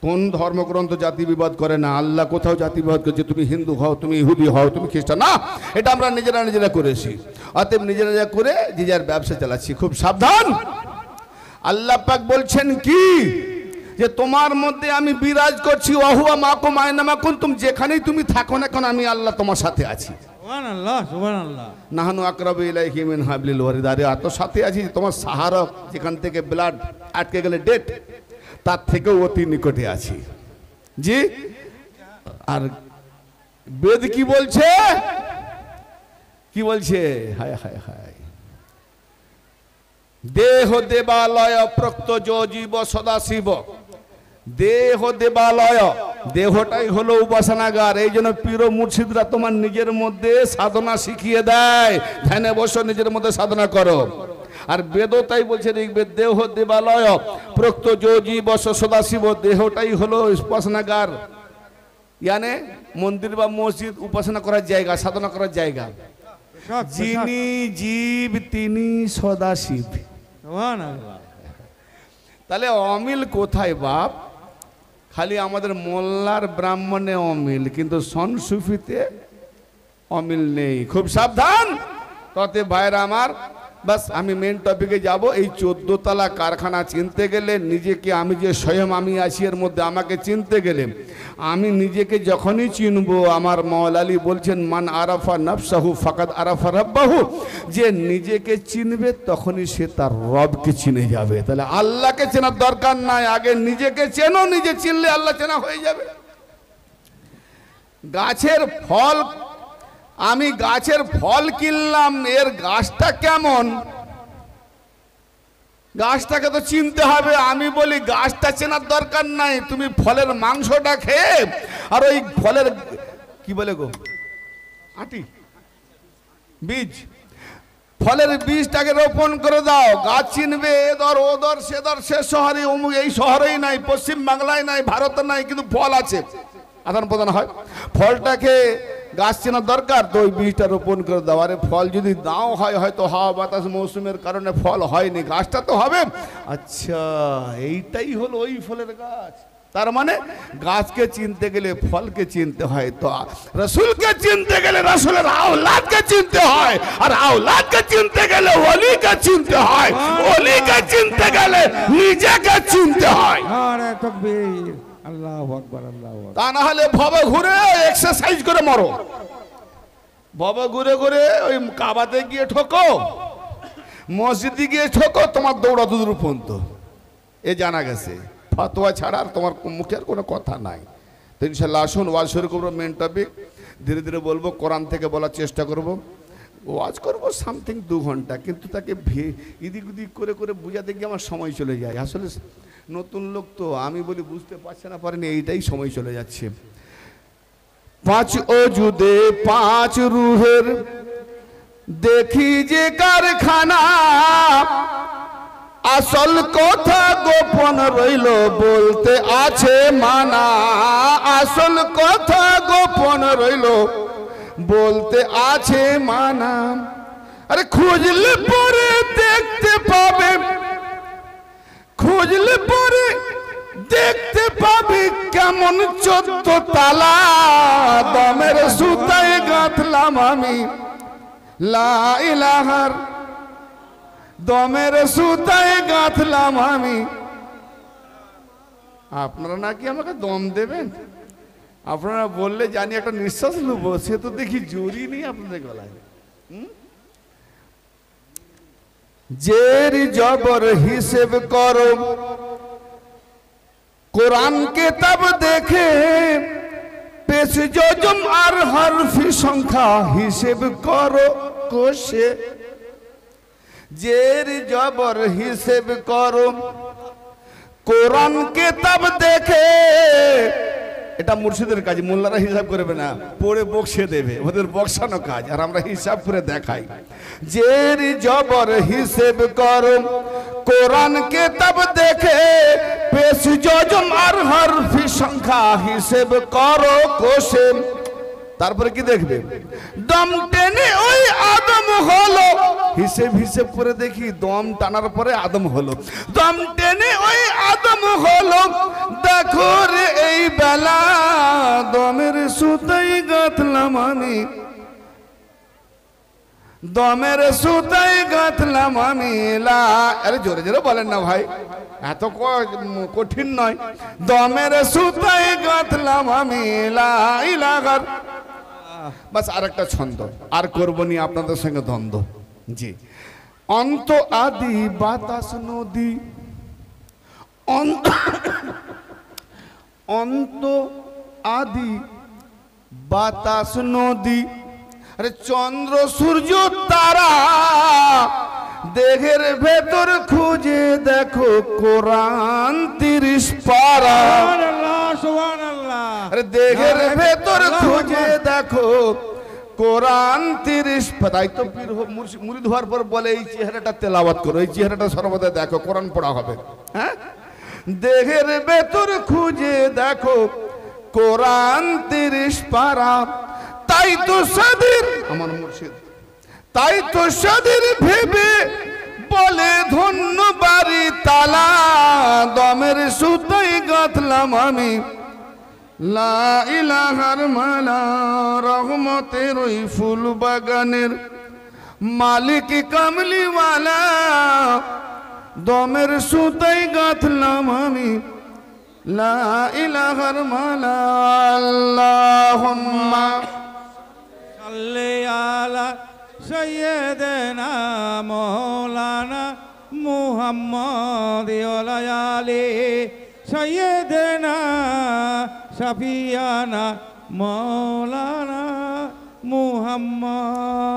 কোন ধর্মগ্রন্থ জাতি বিবাদ করে না। আল্লাহ কোথাও জাতি বিবাদ করেছে তুমি হিন্দু হও, তুমি ইহুদি হও, তুমি খ্রিস্টান, না, এটা আমরা নিজেরা করেছি। অতএব নিজেরা করে যে যার ব্যবসা চালাচ্ছি। খুব সাবধান। আল্লাহ পাক বলছেন কি, যে তোমার মধ্যে আমি বিরাজ করছি। ওয়াহুয়া মাকুম আইনামা কুনতুম, যেখানেই তুমি থাকো না কেন আমি আল্লাহ তোমার সাথে আছি। সুবহানাল্লাহ, সুবহানাল্লাহ। নাহানু আকরাবু ইলাইহি মিন হাবলিল ওয়ারিদ, এত সাথে আছি তোমার সাহারা, যেখান থেকে ব্লাড আটকে গেলে ডেট, তার থেকেও অতি নিকটে আছি। জি, আর বেদ কি বলছে, কি বলছে? হায় হায় হায়, দেহ দেবালয় প্রক্ত জীব সদাশিব। দেহ দেবালয়, দেহটাই হলো উপাসনাগার। এই জন্য পীর মুর্শিদরা তোমার নিজের মধ্যে সাধনা শিখিয়ে দেয়, ধ্যানে বসো, নিজের মধ্যে সাধনা করো। আর বেদ তাই বলছে, দেহ দেবালয় প্রক্ত জীব সদাশিব, দেহটাই হলো উপাসনাগার, ইয়ানে মন্দির বা মসজিদ, উপাসনা করার জায়গা, সাধনা করার জায়গা। যিনি জীব তিনি সদাশিব। তাহলে অমিল কোথায় বাপ? খালি আমাদের মোল্লার ব্রাহ্মণে অমিল, কিন্তু সন সুফিতে অমিল নেই। খুব সাবধান। ততে ভাইরা আমার, বাস আমি মেন টপিকে যাব। এই 14 তলা কারখানা চিনতে গেলে নিজেকে, আমি যে স্বয়ং আমি আছি এর মধ্যে, আমাকে চিনতে গেলে আমি নিজেকে যখনই চিনবো, আমার মাওলা আলী বলছেন মান আরাফা নাফসাহু ফাকাদ আরাফা রাব্বাহু, যে নিজেকে চিনবে তখনই সে তার রবকে চিনে যাবে। তাহলে আল্লাহকে চেনার দরকার নাই, আগে নিজেকে চেনো, নিজে চিনলে আল্লাহ চেনা হয়ে যাবে। গাছের ফল, আমি গাছের ফল কিনলাম, এর গাছটা কেমন, গাছটাকে তো চিনতে হবে। আমি বলি গাছটা চেনার দরকার নাই, তুমি ফলের মাংসটা খেয়ে আর ওই ফলের কি বলে গো, আটি, বীজ, ফলের বীজটাকে রোপণ করে দাও, গাছ চিনবে। এদর ওদর সেদর, সে শহরে অমুক, এই শহরেই নাই, পশ্চিম বাংলায় নাই, ভারতে নাই, কিন্তু ফল আছে, আদান প্রদান হয়। ফলটাকে গাছ চেনার দরকার, তো ওই বীজটা রোপণ করে দাও। আরে ফল যদি নাও হয়, হয়তো হাওয়া বাতাস মৌসুমের কারণে ফল হয়নি, গাছটা তো হবে। আচ্ছা, এইটাই হলো ওই ফলের গাছ। তার মানে গাছকে চিনতে গেলে ফলকে চিনতে হয়, তো রসুলকে চিনতে গেলে রসুলের আওলাদকে চিনতে হয়, আর আওলাদকে চিনতে গেলে ওলিকে চিনতে হয়, ওলিকে চিনতে গেলে নিজেকে চিনতে হয়। নারে তাকবীর, আল্লাহু আকবার, আল্লাহু আকবার। তা না হলে ভবে ঘুরে এক্সারসাইজ করে মরো, ভবে ঘুরে ঘুরে ওই কাবাতে গিয়ে ঠোকো, মসজিদে গিয়ে ঠোকো, তোমার দৌড়া দূর পর্যন্ত। এ জানা গেছে, ফতোয়া ছাড়া আর তোমার মুখের কোনো কথা নাই। তো ইনশাল্লাহ আসুন ওয়াজ শুরু করবো। মেন টপিক ধীরে ধীরে বলবো, কোরআন থেকে বলার চেষ্টা করব। ওয়াজ করবো সামথিং 2 ঘন্টা, কিন্তু তাকে ইদিক উদিক করে করে বুঝাতে গিয়ে আমার সময় চলে যায়। আসলে নতুন লোক তো, আমি বলি বুঝতে পারছে না, পারেনি, এইটাই সময় চলে যাচ্ছে। 5 অজুদে 5 রুহের দেখি যে কারখানা, আসল কথা গোপন রইল বলতে আছে মানা, আসল কথা গোপন রইল বলতে আছে মানা। আরে খুঁজলে পরে দেখতে পাবে, খুঁজলে পরে দেখতে পাবি কেমন 14 তালা, দমের সুতায় গাঁথলাম আমি লা ইলাহার, দমের সুতায় গাঁথলাম আমি। আপনারা নাকি আমাকে দম দেবেন? আপনারা বললে জানি একটা নিঃশ্বাস নেব, সে তো দেখি জোরই নেই আপনাদের গলায়। জের জবর হিসেব করো, কোরআন কিতাব দেখে পেশ জজম আর হরফি সংখ্যা হিসেব করো কোষে। জের জবর হিসেব করো, কোরআন কিতাব দেখে এটা মুর্শিদের কাজ, মোল্লারা হিসাব করবে না, পড়ে বক্সে দেবে, ওদের বক্সানো কাজ, আর আমরা হিসাব করে দেখাই। জের জবর হিসেব করো কোরআন কেতাব দেখে, পেশ যজম আর হরফি সংখ্যা হিসেব করো কোষে। তারপরে কি দেখবে, দম টেনে ওই আদম হলো, হিসেব হিসেব করে দেখি, দম টানার পরে আদম হলো, দম টেনে ওই আদম হলো, দেখো রে এই বেলা দমের সুতাই গাঁথলাম আমি, দমের সুতাই গাঁথলাম আমি লা। আরে জোরে জোরে বলেন না ভাই, এত কঠিন নয়। দমের সুতাই গাঁথলাম আমি লা ইলাহার। বাস আর একটা ছন্দ, আর করবো নি আপনাদের সঙ্গে দ্বন্দ্ব। জি, অন্ত আদি বাতাস নদী, অন্ত আদি বাতাস নদী, আরে চন্দ্র সূর্য তারা, দেহের ভেতর খুঁজে দেখো কোরআন 30 পারা। আরে দেহের ভেতর খুঁজে দেখো কোরআন 30। তাই তো পীর মুরিদ হওয়ার পর বলে এই চেহারাটা তেলাওয়াত করো, এই চেহারাটা সর্বদা দেখো, কোরআন পড়া হবে। হ্যাঁ, দেহের ভেতর খুঁজে দেখো কোরআন 30 পারা। তাই তো সাদের আমার মুর্শিদ, তাই তো সাদের ভেবে বলে ধন্য বাড়ি তালা, দমের সুতাই গাঁথলাম আমি লা ইলাহার মালা। রহমতের ওই ফুল বাগানের মালিক কামলিওয়ালা, দমের সুতাই গাঁথলাম আমি লা ইলাহার মালা। আল্লাহুম্মা সাল্লি আলা সাইয়্যিদিনা মাওলানা মুহাম্মদ ওয়া আলি সাইয়্যিদিনা শাফিয়ানা মাওলানা মুহাম্মদ।